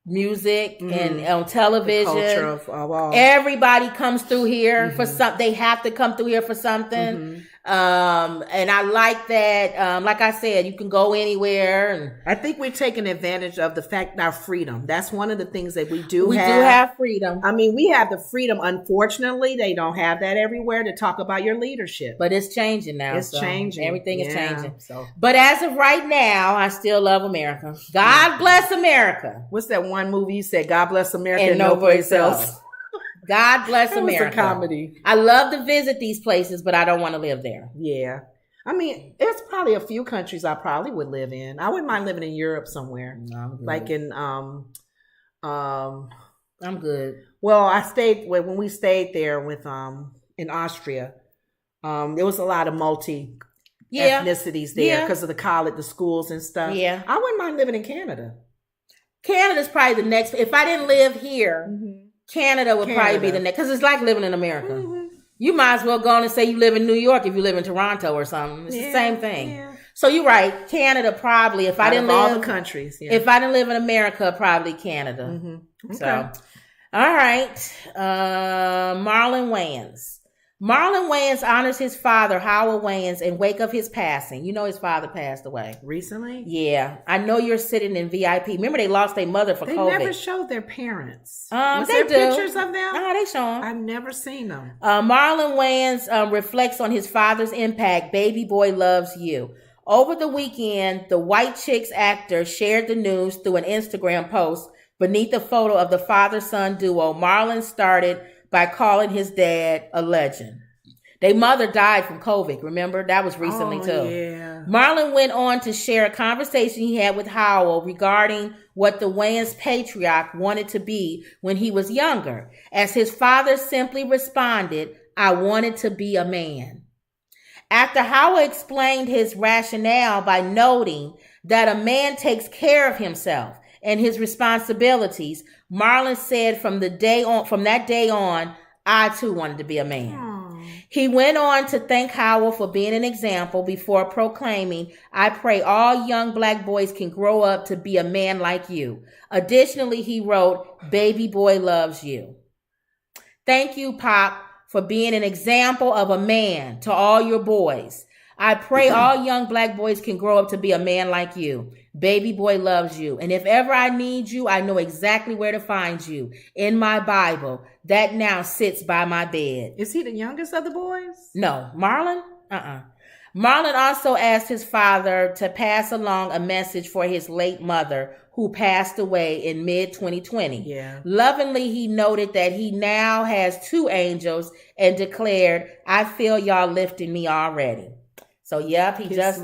music, and on television. The culture of all. Everybody comes through here for something. They have to come through here for something. And I like that. Like I said, you can go anywhere. And I think we're taking advantage of the fact our freedom. That's one of the things that we do we have. do have freedom. I mean, we have the freedom. Unfortunately, they don't have that everywhere to talk about your leadership. But it's changing now. It's changing. Everything is Yeah, changing. so. But as of right now, I still love America. God bless America. What's that one movie you said? God bless America And and no no place place else. else. God bless That was America. a comedy. I love to visit these places, but I don't want to live there. Yeah. I mean, there's probably a few countries I probably would live in. I wouldn't mind living in Europe somewhere. No, I'm good. Like in I'm good. well, I stayed when we stayed there with in Austria. There was a lot of multi ethnicities there Yeah. because of the college, the schools and stuff. Yeah. I wouldn't mind living in Canada. Canada's probably the next. If I didn't live here, Canada would probably be Canada. the next. Because it's like living in America. You might as well go on and say you live in New York if you live in Toronto or something. It's the same thing. Yeah. So you're right. Canada probably. If I Out didn't of all live the countries, yeah. If I didn't live in America, probably Canada. Okay. So, all right. Marlon Wayans. Marlon Wayans honors his father, Howard Wayans, in wake of his passing. You know his father passed away. Recently? Yeah. I know you're sitting in VIP. Remember they lost their mother for They COVID. never showed their parents. they Was there do. pictures of them? No, they show them. I've never seen them. Marlon Wayans reflects on his father's impact. Baby Boy Loves You. Over the weekend, the White Chicks actor shared the news through an Instagram post. Beneath a photo of the father-son duo, Marlon started by calling his dad a legend. Their mother died from COVID. Remember? That was recently too. Yeah. Marlon went on to share a conversation he had with Howell regarding what the Wayans patriarch wanted to be when he was younger. As his father simply responded, "I wanted to be a man." After Howell explained his rationale by noting that a man takes care of himself and his responsibilities, Marlon said from that day on, I too wanted to be a man. He went on to thank Howell for being an example before proclaiming, "I pray all young Black boys can grow up to be a man like you." Additionally, he wrote, "Baby Boy Loves You." Thank you, Pop, for being an example of a man to all your boys. I pray all young Black boys can grow up to be a man like you. Baby Boy Loves You. And if ever I need you, I know exactly where to find you. In my Bible, that now sits by my bed. Is he the youngest of the boys? No. Marlon? Marlon also asked his father to pass along a message for his late mother, who passed away in mid-2020. Yeah. Lovingly, he noted that he now has 2 angels and declared, "I feel y'all lifting me already." So, yep, he just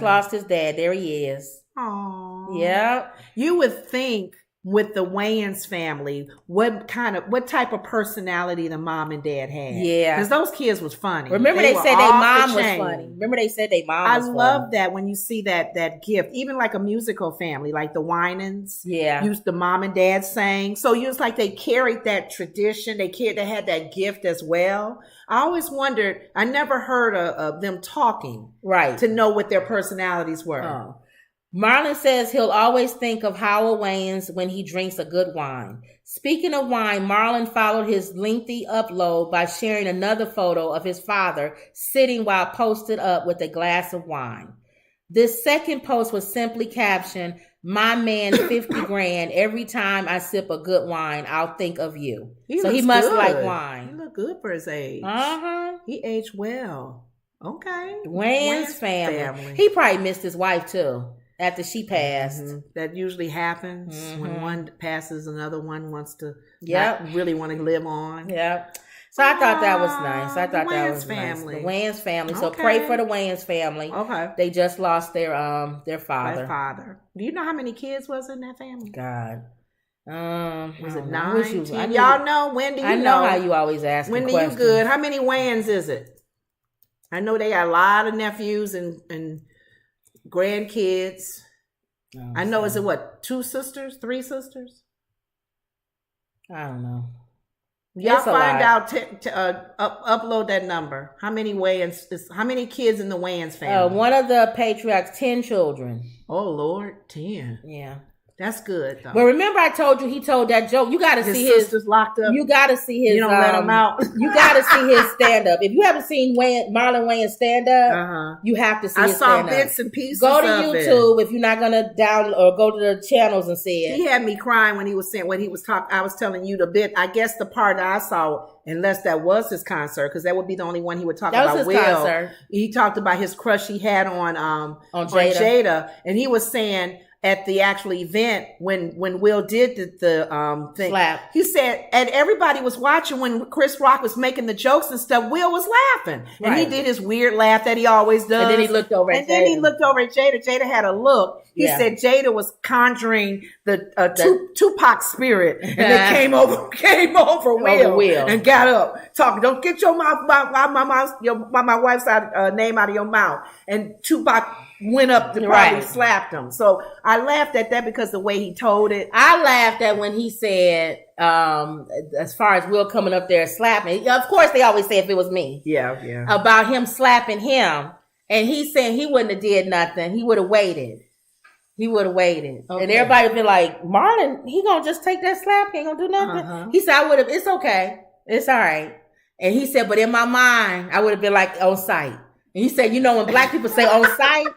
lost his dad. There he is. Aww. Yep. You would think with the Wayans family, what type of personality the mom and dad had. Yeah. Because those kids was funny. Remember they said their mom was funny. Remember they said their mom was funny. I love that when you see that gift, even like a musical family, like the Winans. Yeah. Used the mom and dad sang. So it was like they carried that tradition. They had that gift as well. I always wondered, I never heard of them talking. Right. To know what their personalities were. Oh. Marlon says he'll always think of Howard Wayans when he drinks a good wine. Speaking of wine, Marlon followed his lengthy upload by sharing another photo of his father sitting while posted up with a glass of wine. This second post was simply captioned, "My man 50 grand. Every time I sip a good wine, I'll think of you." So he must like wine. He looked good for his age. Uh-huh. He aged well. Okay. Wayans family. He probably missed his wife too. After she passed. Mm-hmm. That usually happens when one passes, another one wants to not really want to live on. Yep. So I thought that was nice. I thought that was family. Nice. The Wayans family. So pray for the Wayans family. Okay. They just lost their father. Their father. Do you know how many kids was in that family? God. Was it 9? 10? Y'all know? When do you know? I know how you always ask when me questions. When do you good? How many Wayans is it? I know they got a lot of nephews and grandkids. I know. Is it what? 2 sisters? 3 sisters? I don't know. Y'all find out. Upload that number. How many Wayans? How many kids in the Wayans family? One of the patriarchs, 10 children. Oh Lord, 10. Yeah. That's good though. But remember, I told you he told that joke. You got to see his sisters locked up. You got to see his. You don't let him out. You got to see his stand up. If you haven't seen Marlon Wayans stand up, you have to see. his stand up. I saw bits and pieces. Go to YouTube if you're not gonna download or go to the channels and see it. He had me crying when he was saying I was telling you the bit. I guess the part that I saw, unless that was his concert, because that would be the only one he would talk about. Will concert. He talked about his crush he had on Jada, and he was saying. At the actual event when Will did the thing, slap. He said, and everybody was watching when Chris Rock was making the jokes and stuff. Will was laughing, and he did his weird laugh that he always does. And then he looked over at Jada. Jada had a look. He said Jada was conjuring the Tupac spirit, and it came over Will and got up talking. Don't get your mouth, my wife's name out of your mouth. And Tupac went up to probably slapped him. So I laughed at that because the way he told it. I laughed at when he said, as far as Will coming up there slapping. Of course, they always say if it was me. Yeah. About him slapping him. And he's saying he wouldn't have did nothing. He would have waited. Okay. And everybody would be like, Marlon, he gonna just take that slap. He ain't gonna do nothing. He said, I would have, it's okay. It's all right. And he said, but in my mind, I would have been like on sight. And he said, when black people say on sight,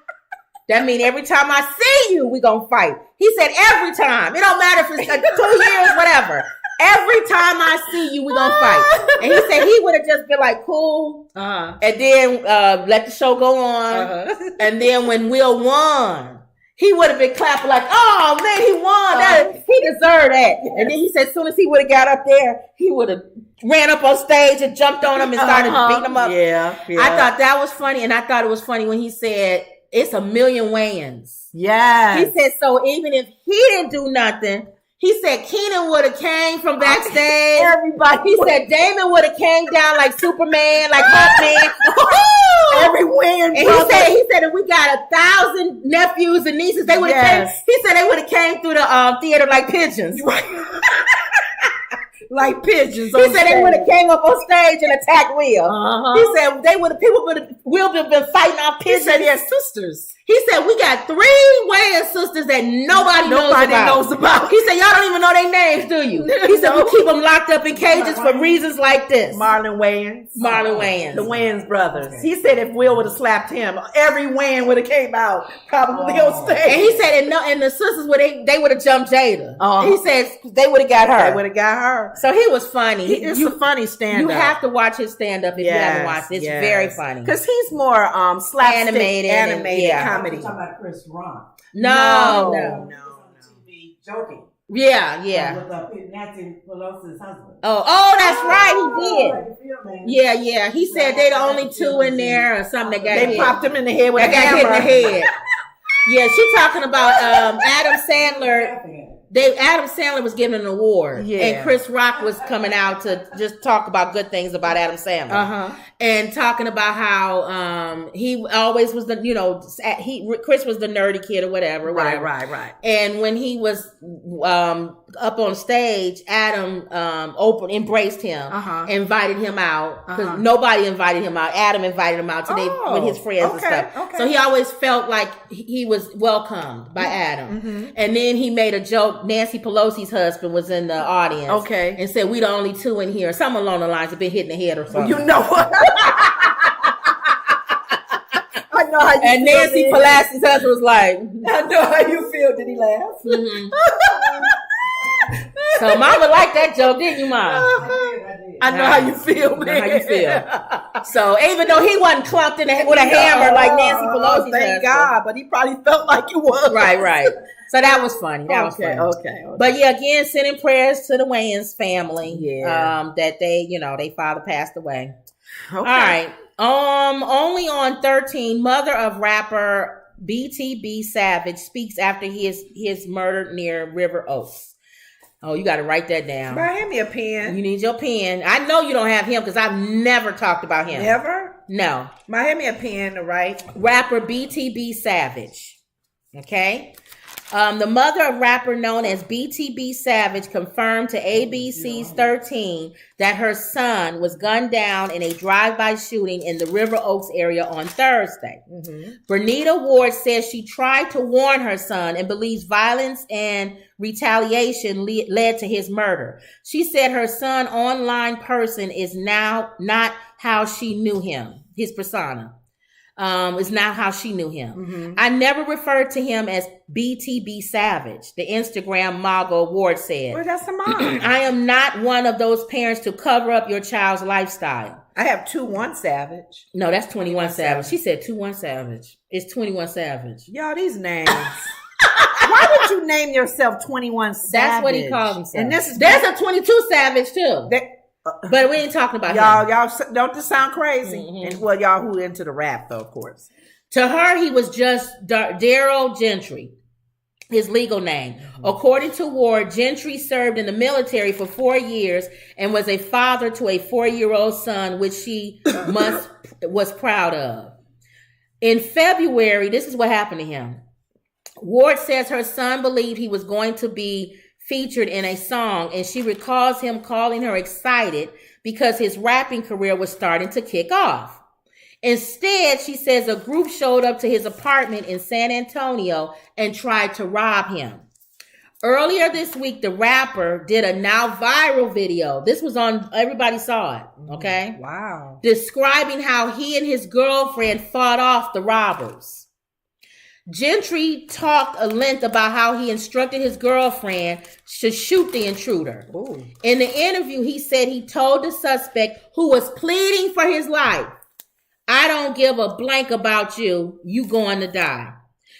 that means every time I see you, we gonna fight. He said every time. It don't matter if it's like 2 years, whatever. Every time I see you, we gonna fight. And he said he would have just been like, cool. And then let the show go on. And then when Will won, he would have been clapping like, oh man, he won. He deserved that. And then he said as soon as he would have got up there, he would have ran up on stage and jumped on him and started beating him up. Yeah. I thought that was funny. And I thought it was funny when he said, it's a million Wayans. Yes. He said, so even if he didn't do nothing, he said Keenan would have came from backstage. Everybody. He said Damon would have came down like Superman, like Hawkman. Every Wayans. And he said if we got 1,000 nephews and nieces, they would have came. He said they would have came through the theater like pigeons. Like pigeons. He said they would have came up on stage and attacked Will. He said Will would have been fighting our pigeons. He said he had sisters. He said we got 3 Wayans sisters that nobody knows about. He said y'all don't even know their names, do you? He said we keep them locked up in cages for reasons like this. Marlon Wayans. The Wayans brothers. Okay. He said if Will would have slapped him, every Wayan would have came out probably on stage. And he said and the sisters they would have jumped Jada. He said they would have got her. So he was funny. It's a funny stand-up. You have to watch his stand-up if you haven't watched it. It's very funny. Because he's more slapstick animated comedy. You're talking about Chris Rock. No. TV joking. Yeah. With Nancy Pelosi's husband. Oh, that's right. He did. Yeah. He said they the only 2 in there or something that got hit. They popped him in the head with a hammer. Got hit in the head. Yeah, she talking about Adam Sandler. Adam Sandler was giving an award, Yeah. and Chris Rock was coming out to just talk about good things about Adam Sandler, and talking about how he always was the Chris was the nerdy kid or whatever. Right. And when he was up on stage, Adam embraced him, invited him out because nobody invited him out. Adam invited him out today with his friends and stuff. Okay. So he always felt like he was welcomed by Adam. And then he made a joke. Nancy Pelosi's husband was in the audience, and said, "We the only two in here." Something along the lines of been hitting the head or something. You know what? I know how you and feel. Nancy Pelosi's husband was like, I know how you feel. Did he laugh? So Mama liked that joke, didn't you, Mom? I know how you feel, man. How you feel. So even though he wasn't clumped in with a hammer like Nancy Pelosi's thank God, but he probably felt like he was. Right. So that was funny. Was funny. Okay. But yeah, again, sending prayers to the Wayans family. Yeah. That they father passed away. Okay. All right. Only on 13, mother of rapper Btb Savage speaks after his murder near River Oaks. Oh, you got to write that down. Hand me a pen. You need your pen. I know you don't have him because I've never talked about him. Never? No. Hand me a pen to write. Rapper Btb Savage. Okay. The mother of rapper known as Btb Savage confirmed to ABC's 13 that her son was gunned down in a drive-by shooting in the River Oaks area on Thursday. Bernita Ward says she tried to warn her son and believes violence and retaliation led to his murder. She said her son online person is now not how she knew him, his persona. Is not how she knew him. I never referred to him as Btb Savage, the Instagram mogul Ward said. Well, that's the mom. I am not one of those parents to cover up your child's lifestyle. I have 21 Savage. No, that's 21 Savage. She said 21 Savage. It's 21 Savage. Y'all, these names. Why would you name yourself 21 Savage? That's what he calls himself. And there's a 22 Savage too. But we ain't talking about him. Y'all don't this sound crazy? And well, y'all who into the rap though, of course. To her, he was just Daryl Gentry, his legal name. According to Ward, Gentry served in the military for 4 years and was a father to a 4-year-old son, which she was proud of. In February, this is what happened to him. Ward says her son believed he was going to be featured in a song, and she recalls him calling her excited because his rapping career was starting to kick off. Instead, she says a group showed up to his apartment in San Antonio and tried to rob him. Earlier this week, the rapper did a now viral video. This was on, everybody saw it, okay? Wow. Describing how he and his girlfriend fought off the robbers. Gentry talked at length about how he instructed his girlfriend to shoot the intruder. Ooh. In the interview, he said he told the suspect, who was pleading for his life, "I don't give a blank about you. You going to die."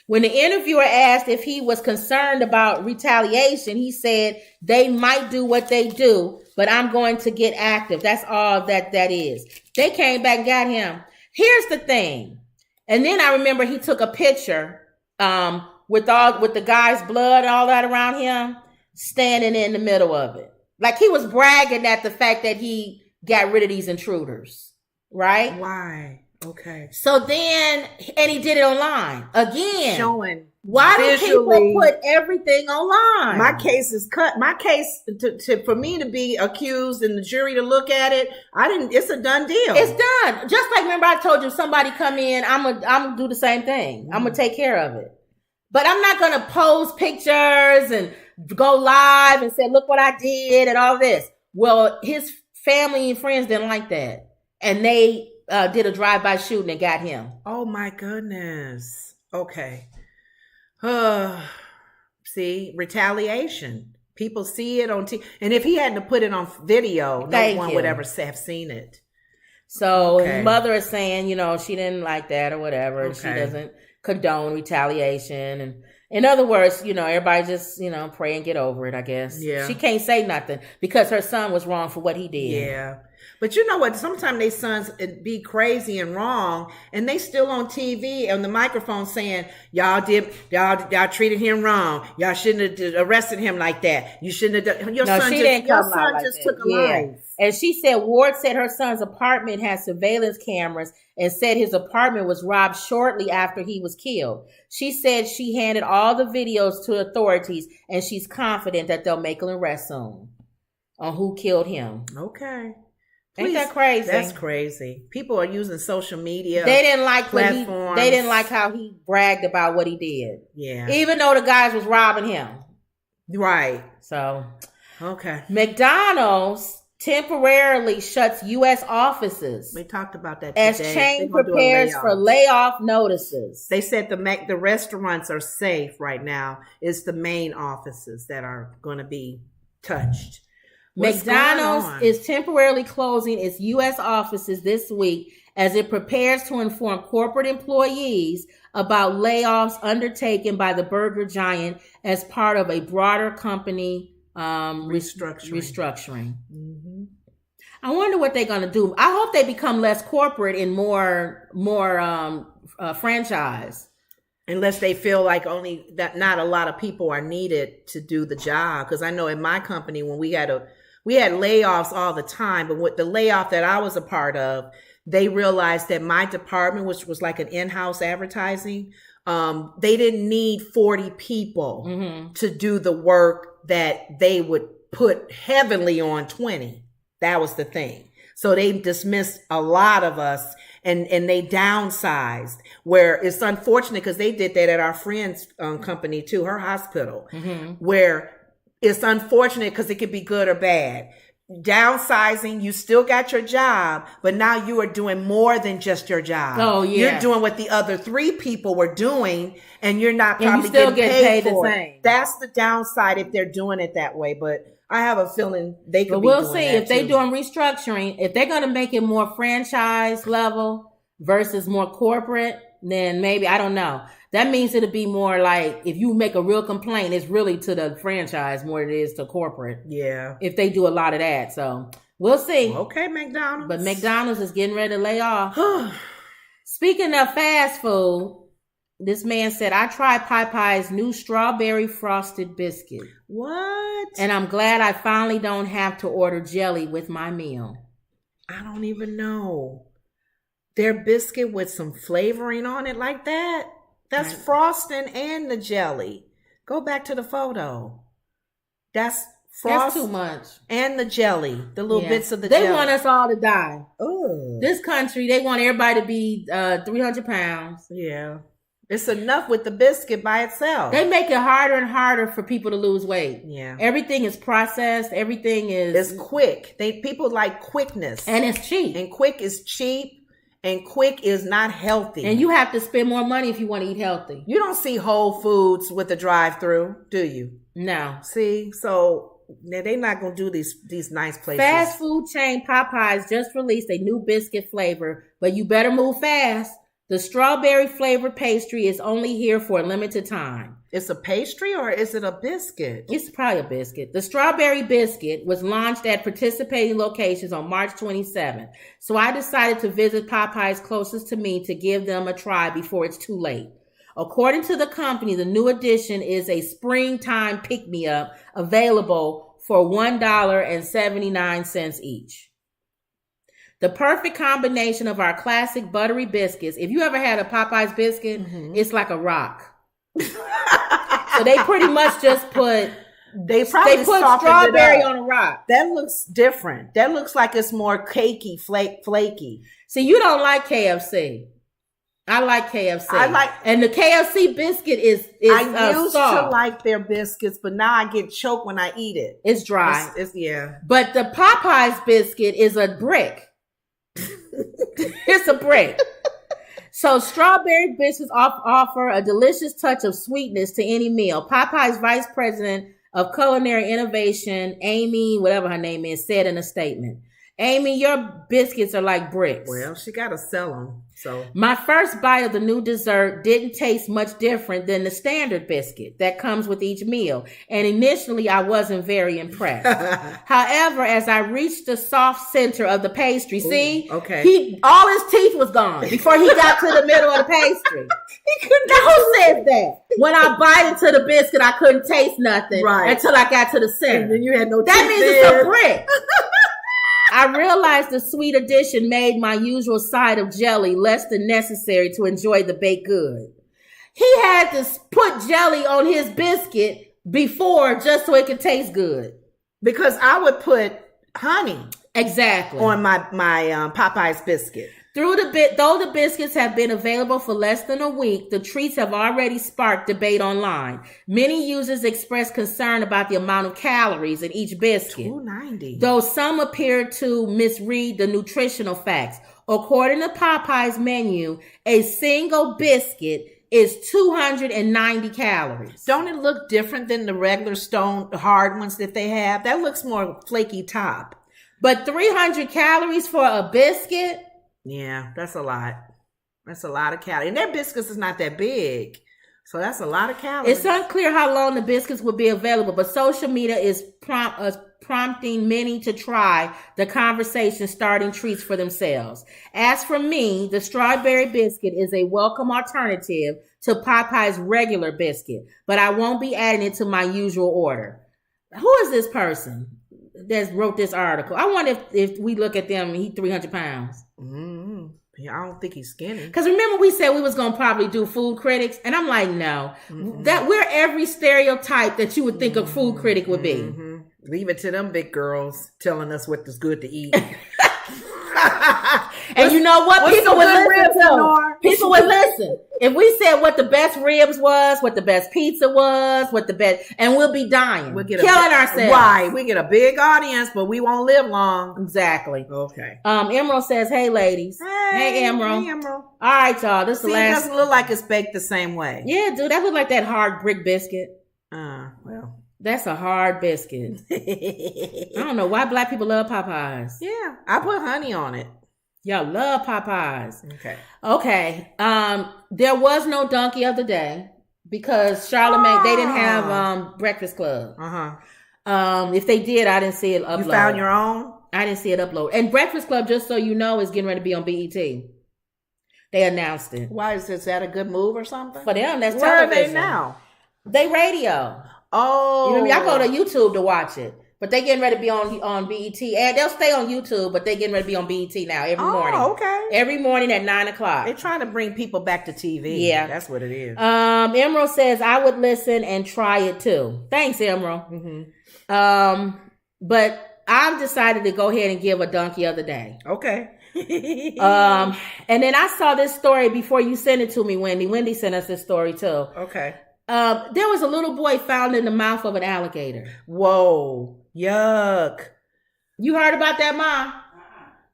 When the interviewer asked if he was concerned about retaliation, he said, "They might do what they do, but I'm going to get active. That's all that is." They came back and got him. Here's the thing. And then I remember he took a picture with the guy's blood and all that around him, standing in the middle of it. Like he was bragging at the fact that he got rid of these intruders, right? Why? Okay. So then, and he did it online. Again. Showing. Why do visually, people put everything online? My case is cut. My case for me to be accused and the jury to look at it, it's a done deal. It's done. Just like, remember I told you, if somebody come in, I'm gonna do the same thing. I'm gonna take care of it. But I'm not gonna post pictures and go live and say, look what I did and all this. Well, his family and friends didn't like that. And they did a drive-by shooting and got him. Oh my goodness. Okay. See, retaliation. People see it on TV. And if he hadn't put it on video, no one would ever have seen it. So his mother is saying, she didn't like that or whatever. Okay. She doesn't condone retaliation. And in other words, everybody just, pray and get over it, I guess. Yeah. She can't say nothing because her son was wrong for what he did. Yeah. But you know what? Sometimes they sons be crazy and wrong, and they still on TV on the microphone saying, y'all treated him wrong. Y'all shouldn't have arrested him like that. You shouldn't have done. Your son just took a life. And she said Ward said her son's apartment has surveillance cameras and said his apartment was robbed shortly after he was killed. She said she handed all the videos to authorities, and she's confident that they'll make an arrest soon on who killed him. Okay. Ain't that crazy? That's crazy. People are using social media. They didn't like platforms. They didn't like how he bragged about what he did. Yeah. Even though the guys was robbing him. Right. So, okay. McDonald's temporarily shuts U.S. offices. We talked about that today. As chain prepares for layoff notices. They said the restaurants are safe right now. It's the main offices that are going to be touched. McDonald's is temporarily closing its U.S. offices this week as it prepares to inform corporate employees about layoffs undertaken by the burger giant as part of a broader company restructuring. Mm-hmm. I wonder what they're going to do. I hope they become less corporate and more franchise. Unless they feel like only that not a lot of people are needed to do the job. Because I know in my company when we had layoffs all the time, but with the layoff that I was a part of, they realized that my department, which was like an in-house advertising, they didn't need 40 people to do the work that they would put heavily on 20. That was the thing. So they dismissed a lot of us and they downsized, where it's unfortunate because they did that at our friend's company too, her hospital, where it's unfortunate because it could be good or bad. Downsizing, you still got your job, but now you are doing more than just your job. Oh, yeah. You're doing what the other 3 people were doing, and you're not probably getting paid for it. That's the downside if they're doing it that way. But I have a feeling they could be doing that. But we'll see if they're doing restructuring. If they're going to make it more franchise level versus more corporate, then maybe, I don't know. That means it'll be more like if you make a real complaint, it's really to the franchise more than it is to corporate. Yeah. If they do a lot of that. So we'll see. Okay, McDonald's. But McDonald's is getting ready to lay off. Speaking of fast food, this man said, I tried Popeyes' new strawberry frosted biscuit. What? And I'm glad I finally don't have to order jelly with my meal. I don't even know. Their biscuit with some flavoring on it like that? That's frosting and the jelly. Go back to the photo. That's frost. That's too much. And the jelly. The little bits of the jelly. They want us all to die. Oh. This country, they want everybody to be 300 pounds. Yeah. It's enough with the biscuit by itself. They make it harder and harder for people to lose weight. Yeah. Everything is processed. Everything is... It's quick. People like quickness. And it's cheap. And quick is cheap. And quick is not healthy. And you have to spend more money if you want to eat healthy. You don't see Whole Foods with the drive-through, do you? No. See? So they're not going to do these nice places. Fast food chain Popeyes just released a new biscuit flavor, but you better move fast. The strawberry flavored pastry is only here for a limited time. It's a pastry or is it a biscuit? It's probably a biscuit. The strawberry biscuit was launched at participating locations on March 27th. So I decided to visit Popeyes closest to me to give them a try before it's too late. According to the company, the new addition is a springtime pick-me-up available for $1.79 each. The perfect combination of our classic buttery biscuits. If you ever had a Popeyes biscuit, it's like a rock. So they pretty much just put strawberry on a rock. That looks different. That looks like it's more cakey, flaky. See, you don't like KFC. I like KFC. And the KFC biscuit is I used soft. to like their biscuits, but now I get choked when I eat it. It's dry. It's But the Popeyes biscuit is a brick. It's a brick. So strawberry biscuits offer a delicious touch of sweetness to any meal. Popeye's Vice President of Culinary Innovation, Amy, whatever her name is, said in a statement. Amy, your biscuits are like bricks. Well, she got to sell them. So my first bite of the new dessert didn't taste much different than the standard biscuit that comes with each meal. And initially, I wasn't very impressed. However, as I reached the soft center of the pastry, all his teeth was gone before he got to the middle of the pastry. Now, who says that? When I bite into the biscuit, I couldn't taste nothing until I got to the center. And then you had no teeth. That means it's a brick. I realized the sweet addition made my usual side of jelly less than necessary to enjoy the baked good. He had to put jelly on his biscuit before just so it could taste good. Because I would put honey on my Popeyes biscuit. Though the biscuits have been available for less than a week, the treats have already sparked debate online. Many users express concern about the amount of calories in each biscuit. 290. Though some appear to misread the nutritional facts. According to Popeye's menu, a single biscuit is 290 calories. Don't it look different than the regular stone hard ones that they have? That looks more flaky top. But 300 calories for a biscuit? Yeah, that's a lot. That's a lot of calories. And their biscuits is not that big. So that's a lot of calories. It's unclear how long the biscuits will be available, but social media is prompting many to try the conversation starting treats for themselves. As for me, the strawberry biscuit is a welcome alternative to Popeye's regular biscuit, but I won't be adding it to my usual order. Who is this person that wrote this article? I wonder if we look at them and he's 300 pounds. Mm-hmm. Yeah, I don't think he's skinny. Because remember we said we was going to probably do food critics? And I'm like, no. Mm-hmm. That we're every stereotype that you would think a food critic would be. Mm-hmm. Leave it to them big girls telling us what is good to eat. And you know what? People would listen. People would listen. If we said what the best ribs was, what the best pizza was, what the best, and we'll be dying. We'll get killing ourselves. Right. We get a big audience, but we won't live long. Exactly. Okay. Emerald says, hey, ladies. Hey, Emerald. Hey, Emerald. All right, y'all. This is the last. It doesn't look like it's baked the same way. Yeah, dude. That look like that hard brick biscuit. Well. That's a hard biscuit. I don't know why black people love Popeyes. Yeah, I put honey on it. Y'all love Popeyes. Okay. There was no donkey of the day because Charlamagne, they didn't have Breakfast Club. If they did, I didn't see it upload. You found your own? I didn't see it upload. And Breakfast Club, just so you know, is getting ready to be on BET. They announced it. Why is that a good move or something? For them, that's Where television. are they now? They radio. Oh. You know what I mean? I go to YouTube to watch it. But they getting ready to be on BET. And they'll stay on YouTube, but they getting ready to be on BET now every morning. Okay. Every morning at 9:00. They're trying to bring people back to TV. Yeah. That's what it is. Emerald says, I would listen and try it too. Thanks, Emerald. Mm-hmm. But I've decided to go ahead and give a donkey of the day. Okay. And then I saw this story before you sent it to me, Wendy. Wendy sent us this story too. Okay. There was a little boy found in the mouth of an alligator. Whoa. Yuck. You heard about that, Mom?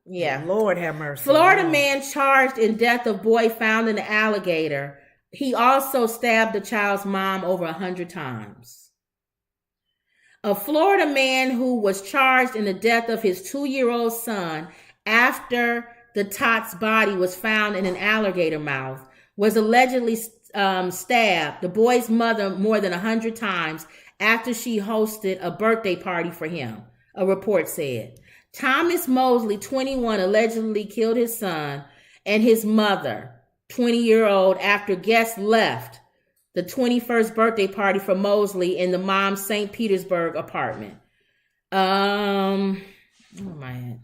Yeah. Lord have mercy. Florida man charged in death of boy found in the alligator. He also stabbed the child's mom over 100 times. A Florida man who was charged in the death of his 2-year-old son after the tot's body was found in an alligator mouth was allegedly stabbed the boy's mother more than 100 times after she hosted a birthday party for him, a report said. Thomas Mosley, 21, allegedly killed his son and his mother, 20-year-old, after guests left the 21st birthday party for Mosley in the mom's St. Petersburg apartment. Where am I at?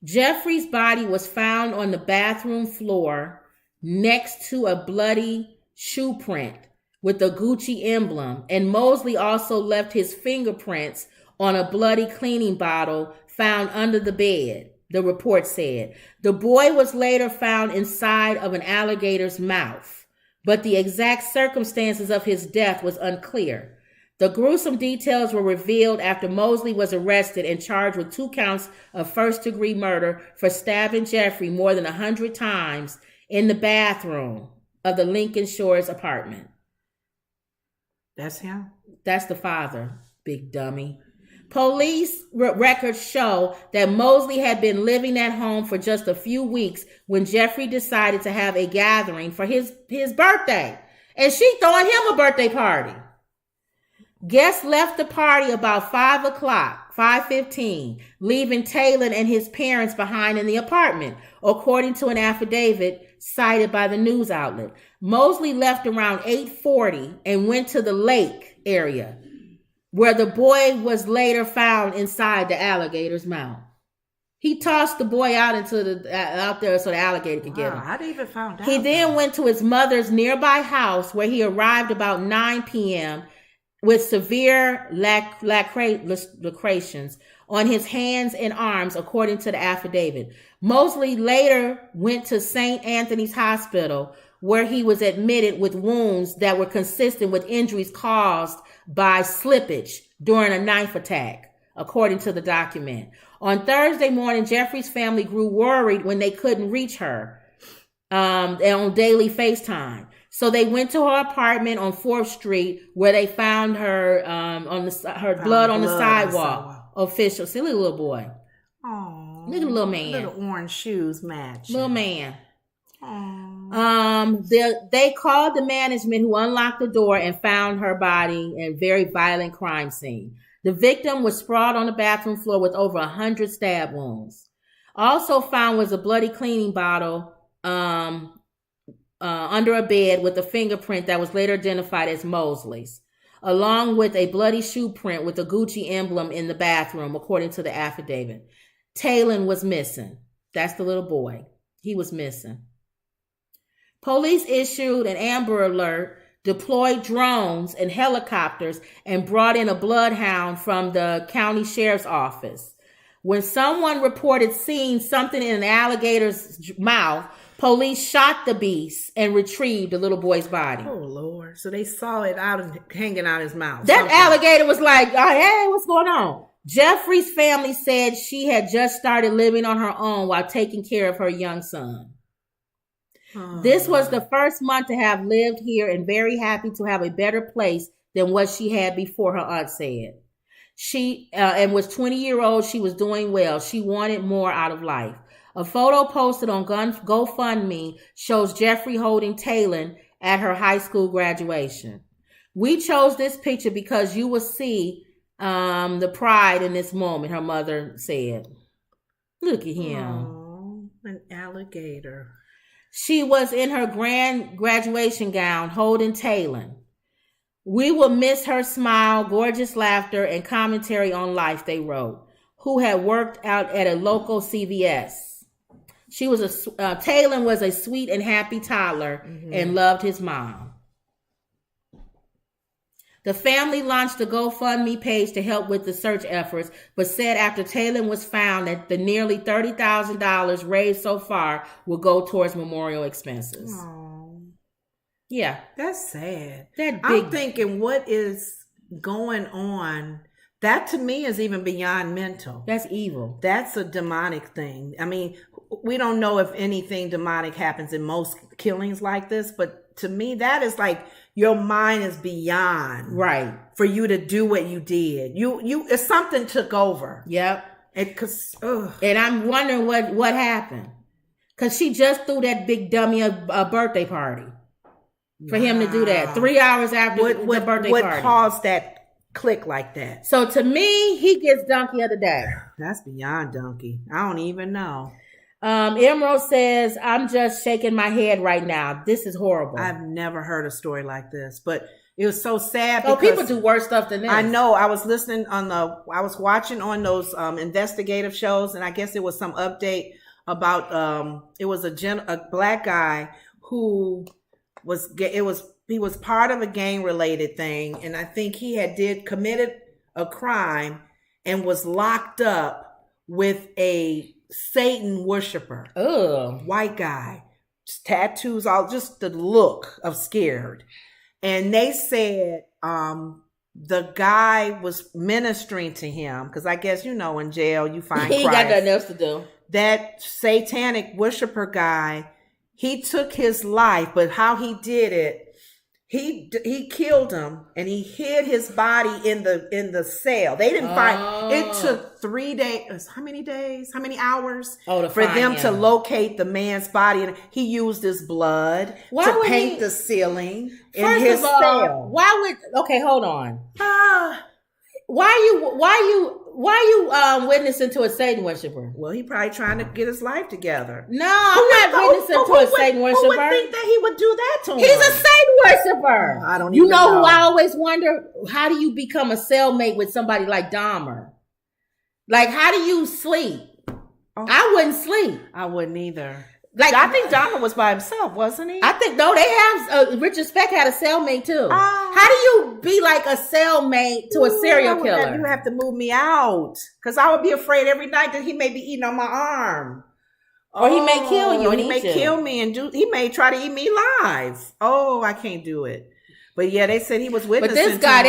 Jeffrey's body was found on the bathroom floor next to a bloody shoe print with a Gucci emblem, and Mosley also left his fingerprints on a bloody cleaning bottle found under the bed, the report said. The boy was later found inside of an alligator's mouth, but the exact circumstances of his death was unclear. The gruesome details were revealed after Mosley was arrested and charged with 2 counts of first-degree murder for stabbing Jeffrey more than 100 times in the bathroom of the Lincoln Shores apartment. That's him? That's the father, big dummy. Police records show that Mosley had been living at home for just a few weeks when Jeffrey decided to have a gathering for his birthday. And she throwing him a birthday party. Guests left the party about 5:15, leaving Taylor and his parents behind in the apartment, according to an affidavit cited by the news outlet. Mosley left around 8:40 and went to the lake area, where the boy was later found inside the alligator's mouth. He tossed the boy out out there so the alligator could get him. I didn't even find out. He then went to his mother's nearby house, where he arrived about 9 p.m. with severe lacerations on his hands and arms, according to the affidavit. Mosley later went to St. Anthony's Hospital, where he was admitted with wounds that were consistent with injuries caused by slippage during a knife attack, according to the document. On Thursday morning, Jeffrey's family grew worried when they couldn't reach her on daily FaceTime. So they went to her apartment on 4th Street, where they found her her blood on the sidewalk. Official, silly little boy. Oh, look at the little man. Little orange shoes match. Little man. They called the management, who unlocked the door and found her body in a very violent crime scene. The victim was sprawled on the bathroom floor with over 100 stab wounds. Also found was a bloody cleaning bottle under a bed with a fingerprint that was later identified as Mosley's, along with a bloody shoe print with a Gucci emblem in the bathroom, according to the affidavit. Taylor was missing. That's the little boy. He was missing. Police issued an Amber Alert, deployed drones and helicopters, and brought in a bloodhound from the county sheriff's office. When someone reported seeing something in an alligator's mouth, police shot the beast and retrieved the little boy's body. Oh, Lord. So they saw it hanging out his mouth. That alligator was like, oh, hey, what's going on? Jeffrey's family said she had just started living on her own while taking care of her young son. This was the first month to have lived here and very happy to have a better place than what she had before, her aunt said. She and was 20-year-old. She was doing well. She wanted more out of life. A photo posted on GoFundMe shows Jeffrey holding Taylor at her high school graduation. We chose this picture because you will see the pride in this moment, her mother said. Look at him. Oh, an alligator. She was in her grand graduation gown holding Taylor. We will miss her smile, gorgeous laughter, and commentary on life, they wrote, who had worked out at a local CVS. Taylor was a sweet and happy toddler and loved his mom. The family launched a GoFundMe page to help with the search efforts, but said after Taylor was found that the nearly $30,000 raised so far will go towards memorial expenses. Oh, yeah. That's sad. I'm thinking, what is going on? That to me is even beyond mental. That's evil. That's a demonic thing. I mean, we don't know if anything demonic happens in most killings like this, but to me, that is like your mind is beyond right for you to do what you did. If something took over. Yep. And I'm wondering what happened, because she just threw that big dummy a birthday party for him to do that 3 hours after the birthday party. What caused that click like that? So to me, he gets donkey of the day. That's beyond donkey. I don't even know. Emerald says, I'm just shaking my head right now. This is horrible. I've never heard a story like this, but it was so sad. Oh, people do worse stuff than this. I know. I was watching on those investigative shows, and I guess it was some update about it was a black guy who he was part of a gang related thing, and I think he committed a crime and was locked up with a Satan worshiper. White guy, tattoos, all just the look of scared. And they said the guy was ministering to him, because I guess in jail you find he Christ. Got nothing else to do. That satanic worshiper guy, he took his life, but how he did it, He killed him and he hid his body in the cell. They didn't find. It took 3 days. How many days? How many hours for them to locate the man's body? And he used his blood to paint the ceiling in his cell. Why would? Okay, hold on. Why you witnessing to a Satan worshiper? Well, he probably trying to get his life together. No, I'm not witnessing to a Satan worshiper. Who would think that he would do that to him? He's a Satan worshiper. I don't even know. You know who I always wonder? How do you become a cellmate with somebody like Dahmer? Like, how do you sleep? Oh. I wouldn't sleep. I wouldn't either. Like, I think Dahmer was by himself, wasn't he? I think, no, they have, Richard Speck had a cellmate too. How do you be like a cellmate to a serial killer? You have to move me out. Because I would be afraid every night that he may be eating on my arm. Or he may kill you. And he may kill me and he may try to eat me live. Oh, I can't do it. But yeah, they said he was witnessing. But this guy,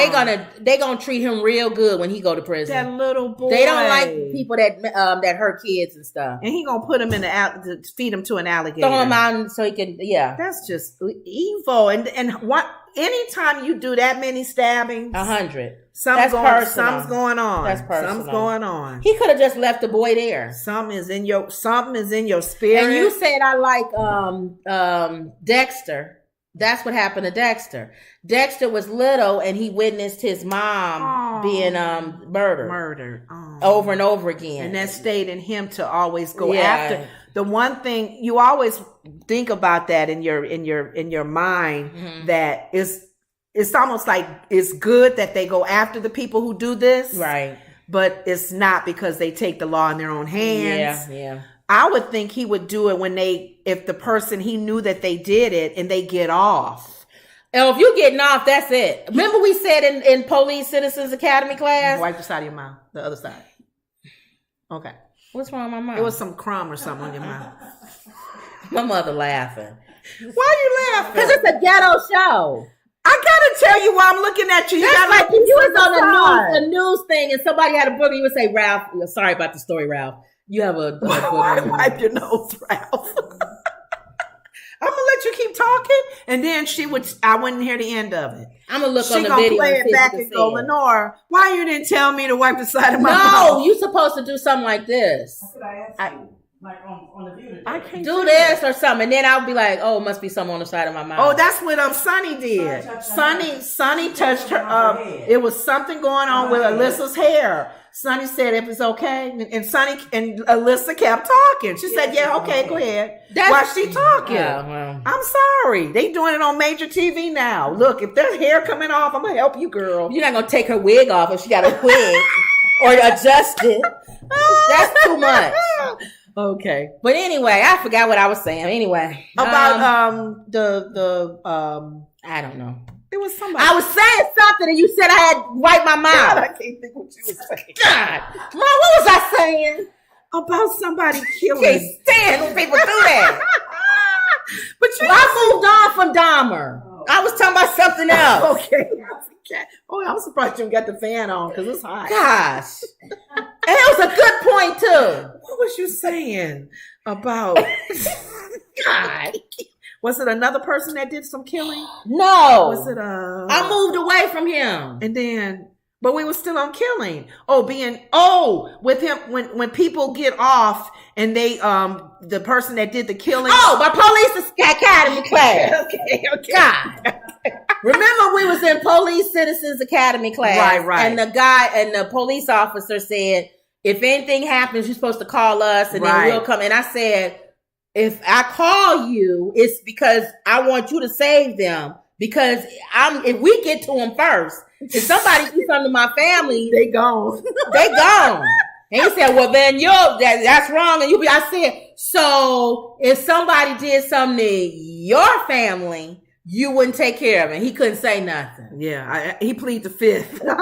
they gonna treat him real good when he go to prison. That little boy. They don't like people that hurt kids and stuff. And he gonna put him in to feed him to an alligator. Throw him out so he can. Yeah, that's just evil. And what? Anytime you do that many stabbings, 100. Something's going on. That's personal. Something's going on. He could have just left the boy there. Something is in your spirit. And you said I like Dexter. That's what happened to Dexter. Dexter was little and he witnessed his mom being murdered over and over again. And that stayed in him to always go after. The one thing you always think about that in your mind, that it's almost like it's good that they go after the people who do this. Right. But it's not, because they take the law in their own hands. Yeah. I would think he would do it if the person, he knew that they did it and they get off. And if you getting off, that's it. Remember we said in Police Citizens Academy class? Wipe the side of your mouth. The other side. Okay. What's wrong with my mouth? It was some crumb or something on your mouth. My mother laughing. Why are you laughing? Because it's a ghetto show. I gotta tell you why I'm looking at you. That's like if you was on a news thing and somebody had a booger, you would say, Ralph, sorry about the story, Ralph. You have a booger. Wipe your nose, Ralph. I'm gonna let you keep talking, and then I wouldn't hear the end of it. I'm gonna look on the video. She gonna play it back and go, Lenore, why you didn't tell me to wipe the side of my mouth? No, you supposed to do something like this. That's what I asked you. Like on the view today. I can't do this or something, and then I'll be like, "Oh, it must be something on the side of my mouth." Oh, that's what Sonny did. Sonny touched her. It was something going on with Alyssa's hair. Sonny said if it's okay, and Sonny and Alyssa kept talking. She said, "Yeah, okay, go ahead." Why she talking? Yeah, well. I'm sorry. They doing it on major TV now. Look, if there's hair coming off, I'm gonna help you, girl. You're not gonna take her wig off if she got a wig or adjust it. That's too much. Okay. But anyway, I forgot what I was saying. Anyway. About I don't know. It was somebody. I was saying something and you said I had wiped my mouth. God, I can't think what you were saying. God. Mom, what was I saying? About somebody killing. You can't stand when people do that. But I moved on from Dahmer. Oh. I was talking about something else. Okay. Oh, I'm surprised you didn't get the fan on because it's hot. Gosh. And it was a good point too. What was you saying about God? Was it another person that did some killing? No. Was it I moved away from him. And then, but we were still on killing. With him when people get off and they the person that did the killing. Oh, my Police Academy class. Okay. God. Remember we was in Police Citizens Academy class. Right. And the guy and the police officer said, if anything happens, you're supposed to call us and then we'll come. And I said, if I call you, it's because I want you to save them. Because if we get to them first, if somebody do something to my family, they gone. They gone. And he said, well, then that's wrong. And I said, so if somebody did something to your family, you wouldn't take care of it. He couldn't say nothing. Yeah, he pleaded the fifth. They would,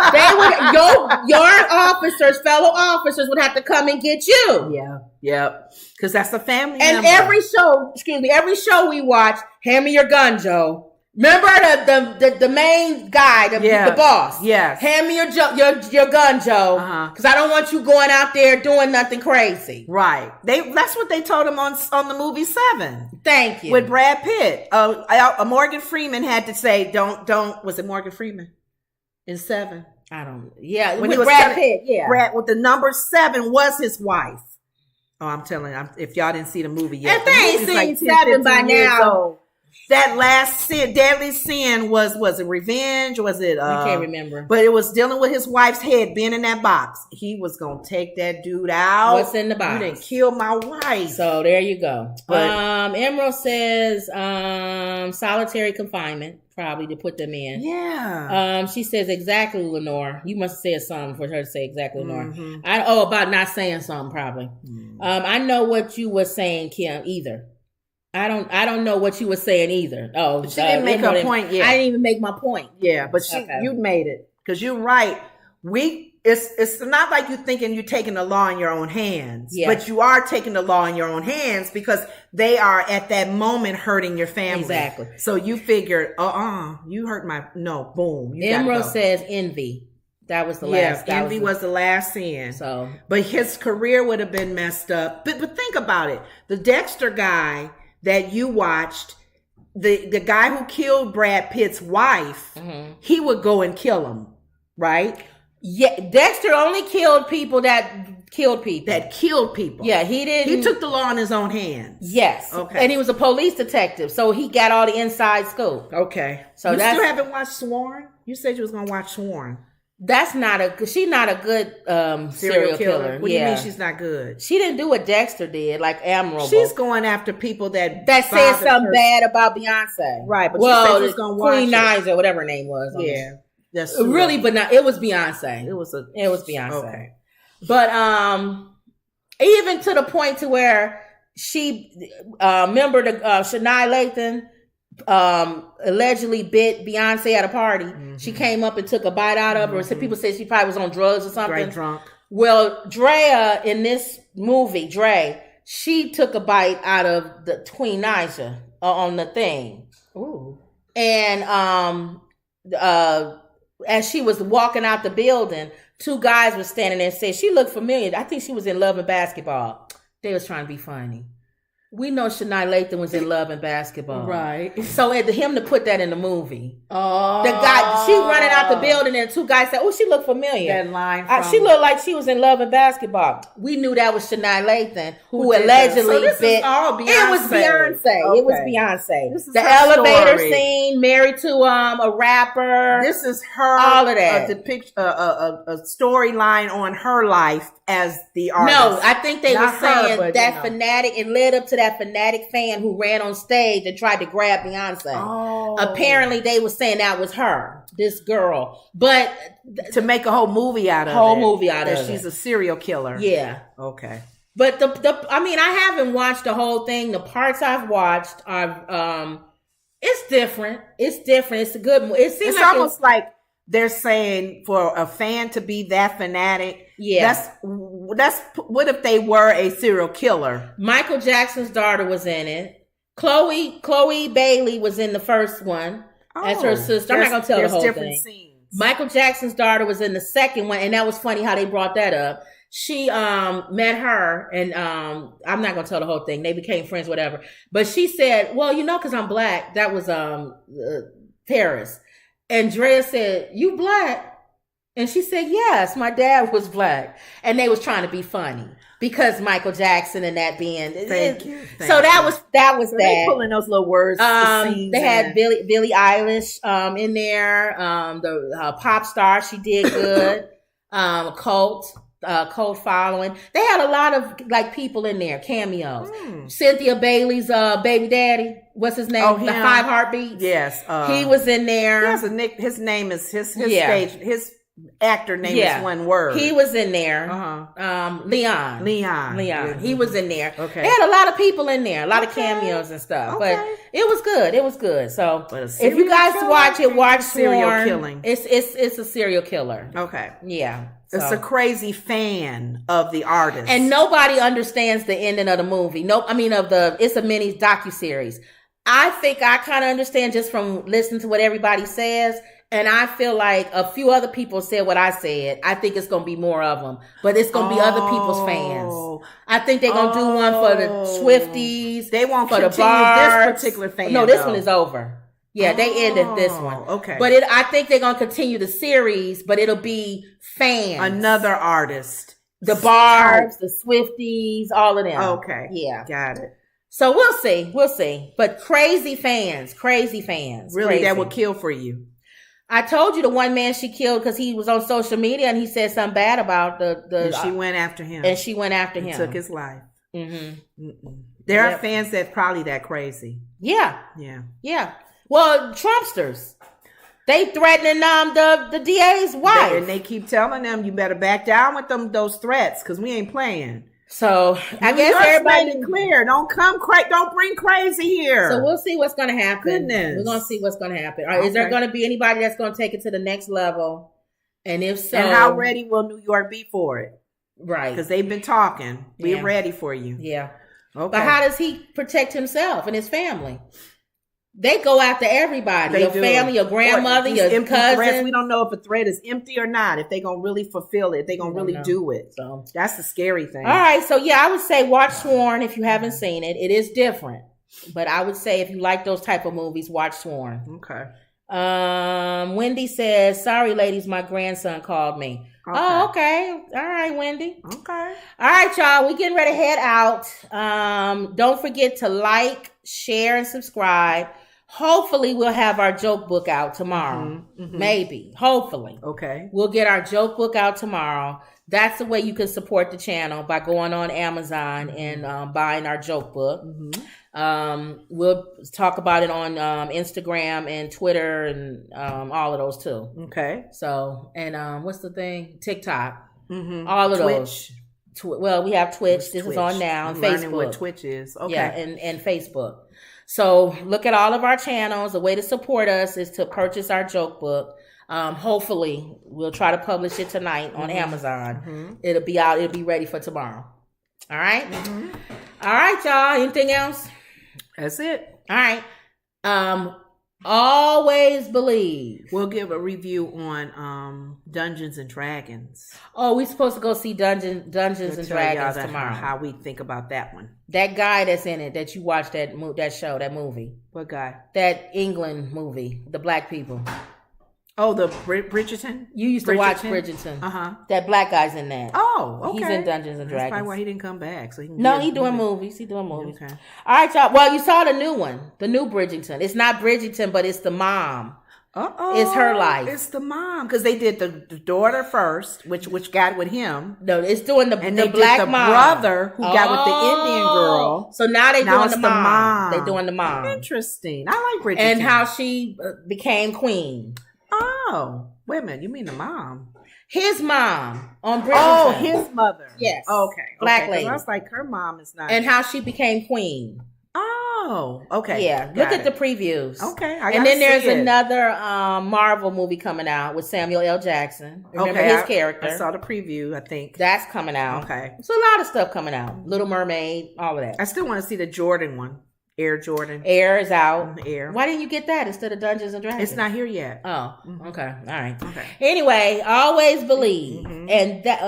your officers, fellow officers would have to come and get you. Yeah. Because that's a family and member. every show we watch, hand me your gun, Joe. Remember the main guy, the boss. Yes. Hand me your gun, Joe, because I don't want you going out there doing nothing crazy. Right. That's what they told him on the movie 7. Thank you. With Brad Pitt, Morgan Freeman had to say, "Don't." Was it Morgan Freeman in 7? I don't. Yeah, when with he was Brad Pitt. Yeah, Brad with the number 7 was his wife. Oh, I'm telling you, if y'all didn't see the movie yet, if they ain't seen 7 by now. That last sin, deadly sin, was it revenge? Was it? I can't remember. But it was dealing with his wife's head being in that box. He was gonna take that dude out. What's in the box? You didn't kill my wife. So there you go. But, Emerald says solitary confinement, probably to put them in. Yeah. She says exactly, Lenore. You must have said something for her to say exactly, Lenore. Mm-hmm. About not saying something, probably. I know what you were saying, Kim. Either. I don't know what you were saying either. Oh, she didn't make her point yet. I didn't even make my point. Yeah, but you made it because you're right. It's not like you thinking you're taking the law in your own hands, but you are taking the law in your own hands because they are at that moment hurting your family. Exactly. So you figured, you hurt boom. Emerald says envy. That was the last. Envy was the last sin. So, but his career would have been messed up. But think about it. The Dexter guy that you watched, the guy who killed Brad Pitt's wife, he would go and kill him, right? Yeah, Dexter only killed people that killed people. Yeah, he didn't. He took the law in his own hands. Yes. Okay. And he was a police detective, so he got all the inside scoop. Okay. So you still haven't watched Sworn? You said you was gonna watch Sworn. She's not a good serial killer. What do you mean she's not good? She didn't do what Dexter did, like admirable. She's going after people that said something bad about Beyonce. Right, but she said she was gonna watch Queen Nines or whatever her name was. Yeah. That's really, but not. It was Beyonce. It was Beyonce. Okay. But even to the point to where she remember the Shania Lathan allegedly bit Beyonce at a party. She came up and took a bite out of her. So people said she probably was on drugs or something. Right, drunk. Well, Drea in this movie, she took a bite out of the Queen Naija on the thing. Ooh. And as she was walking out the building, 2 guys were standing there and said she looked familiar. I think she was in Love and Basketball. They was trying to be funny. We know Shania Lathan was in Love and Basketball. Right. So at him to put that in the movie. Oh. The guy, she running out the building and 2 guys said, oh, she looked familiar. That line she looked like she was in Love and Basketball. We knew that was Shania Lathan who allegedly bit. All Beyonce. It was Beyonce. Okay. It was Beyonce. The elevator scene, married to a rapper. This is her. All of that. A storyline on her life as the artist. No, I think they were saying that fanatic. It led up to that fanatic fan who ran on stage and tried to grab Beyonce. Oh. Apparently, they were saying that was her, this girl. But to make a whole movie out of it. She's a serial killer. Yeah. Okay. But I haven't watched the whole thing. The parts I've watched are it's different. It's different. It's a good movie. It's almost like they're saying for a fan to be that fanatic. Yeah. That's what if they were a serial killer? Michael Jackson's daughter was in it. Chloe Bailey was in the first one as her sister. I'm not gonna tell the whole thing. Scenes. Michael Jackson's daughter was in the second one, and that was funny how they brought that up. She met her, and I'm not gonna tell the whole thing. They became friends, whatever. But she said, "Well, because I'm black, that was terrorist." And Drea said, "You black?" And she said, "Yes, my dad was black." And they was trying to be funny because Michael Jackson and that being. Thank you. That was that. They pulling those little words. They had Billie Eilish in there. The pop star, she did good. Cult following. They had a lot of people in there, cameos. Cynthia Bailey's baby daddy. What's his name? Oh, the 5 Heartbeats. Yes, he was in there. He has a nick. His name is his stage. His actor name is one word. He was in there. Leon. Mm-hmm. He was in there. Okay. They had a lot of people in there, a lot of cameos and stuff. Okay. But it was good. So if you guys watch it, watch serial killing. It's a serial killer. Okay. Yeah. It's a crazy fan of the artist. And nobody understands the ending of the movie. It's a mini docuseries. I think I kind of understand just from listening to what everybody says. And I feel like a few other people said what I said. I think it's going to be more of them. But it's going to be other people's fans. I think they're going to do one for the Swifties. They won't for the continue bars. this particular fan. No, this one is over. Yeah, they ended this one. Okay. But I think they're going to continue the series, but it'll be fans. Another artist. The Barbs, the Swifties, all of them. Okay. Yeah. Got it. So we'll see. We'll see. But crazy fans. Really, crazy. That would kill for you. I told you the one man she killed because he was on social media and he said something bad about the and she went after him. And she went after him. Took his life. There are fans that probably that crazy. Yeah. Yeah. Well, Trumpsters. They threatening the DA's wife. And they keep telling them, you better back down with those threats because we ain't playing. So I guess everybody made it clear. Don't bring crazy here. So we'll see what's going to happen. Goodness. We're going to see what's going to happen. All right, is there going to be anybody that's going to take it to the next level? And if so, and how ready will New York be for it? Right, because they've been talking. We're ready for you. Yeah. Okay. But how does he protect himself and his family? They go after everybody. Your family, your grandmother, your cousin. Threats, we don't know if a threat is empty or not. If they're going to really fulfill it. They're going to really do it. So that's the scary thing. All right. So yeah, I would say watch Sworn if you haven't seen it. It is different. But I would say if you like those type of movies, watch Sworn. Okay. Wendy says, sorry, ladies, my grandson called me. Okay. Oh, okay. All right, Wendy. Okay. All right, y'all. We getting ready to head out. Don't forget to like, share, and subscribe. Hopefully we'll have our joke book out tomorrow. Maybe. Hopefully. Okay. We'll get our joke book out tomorrow. That's the way you can support the channel, by going on Amazon and buying our joke book. We'll talk about it on Instagram and Twitter and all of those too. Okay. So, and what's the thing? TikTok. All of Twitch. those. Well, we have Twitch. This is on now. I'm Facebook. learning what Twitch is. Okay. Yeah, and Facebook. So look at all of our channels. The way to support us is to purchase our joke book. Hopefully we'll try to publish it tonight on Amazon. It'll be out. It'll be ready for tomorrow. All right. All right, y'all. Anything else? That's it. All right. Always believe. We'll give a review on Dungeons and Dragons. Oh, we're supposed to go see Dungeons and Dragons tomorrow. How we think about that one. That guy that's in it, that you watched that show, that movie. What guy? That England movie, the black people. Oh, the Bridgerton? You used to watch Bridgerton. That black guy's in that. Oh, okay. He's in Dungeons and Dragons. That's probably why he didn't come back. So he's doing movies. He's doing movies. Okay. All right, y'all. Well, you saw the new one, the new Bridgerton. It's not Bridgerton, but it's the mom. It's her life. It's the mom, because they did the daughter first, which got with him. No, it's doing the black did the mom. Brother who got with the Indian girl. So now doing the mom. They're doing the mom. Interesting. I like Bridgerton. And how she became queen. Oh, wait a minute. You mean the mom? His mom on Bridgerton. Oh, his mother. Yes. Okay. Black lady. I was like, her mom is not. And how she became queen. Oh, okay. Yeah. Look at the previews. Okay. And then there's another Marvel movie coming out with Samuel L. Jackson. Remember his character? I saw the preview, I think. That's coming out. Okay. So a lot of stuff coming out. Little Mermaid, all of that. I still want to see the Jordan one. Air Jordan. Air is out. Air. Why didn't you get that instead of Dungeons and Dragons? It's not here yet. Oh, okay. All right. Okay. Anyway, always believe. And that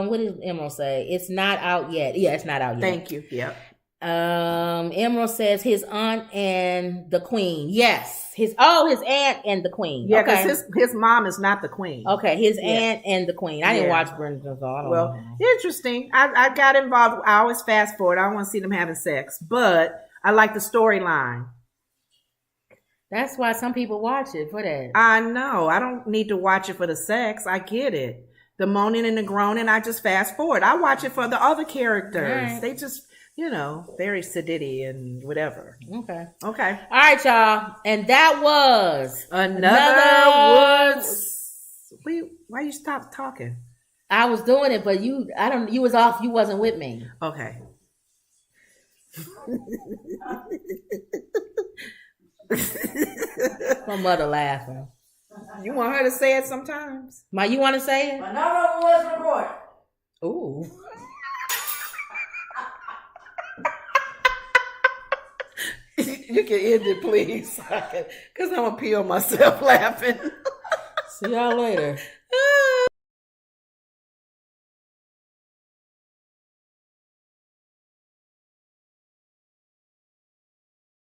what did Emerald say? It's not out yet. Yeah, it's not out yet. Thank you. Yep. Emerald says his aunt and the queen. Yes. His aunt and the queen. Yeah, because his mom is not the queen. Okay, his aunt and the queen. I didn't watch Bridgerton, so I don't know. Interesting. I got involved. I always fast forward. I don't want to see them having sex, but I like the storyline. That's why some people watch it for that. I know. I don't need to watch it for the sex. I get it. The moaning and the groaning, I just fast forward. I watch it for the other characters. Right. They just, very sedity and whatever. Okay. All right, y'all. And that was another Woods. Why you stop talking? I was doing it, but you was off. You wasn't with me. Okay. My mother laughing. You want her to say it sometimes? You want to say it? Another was report. Ooh. You can end it, please. Because I'm going to pee on myself laughing. See y'all later.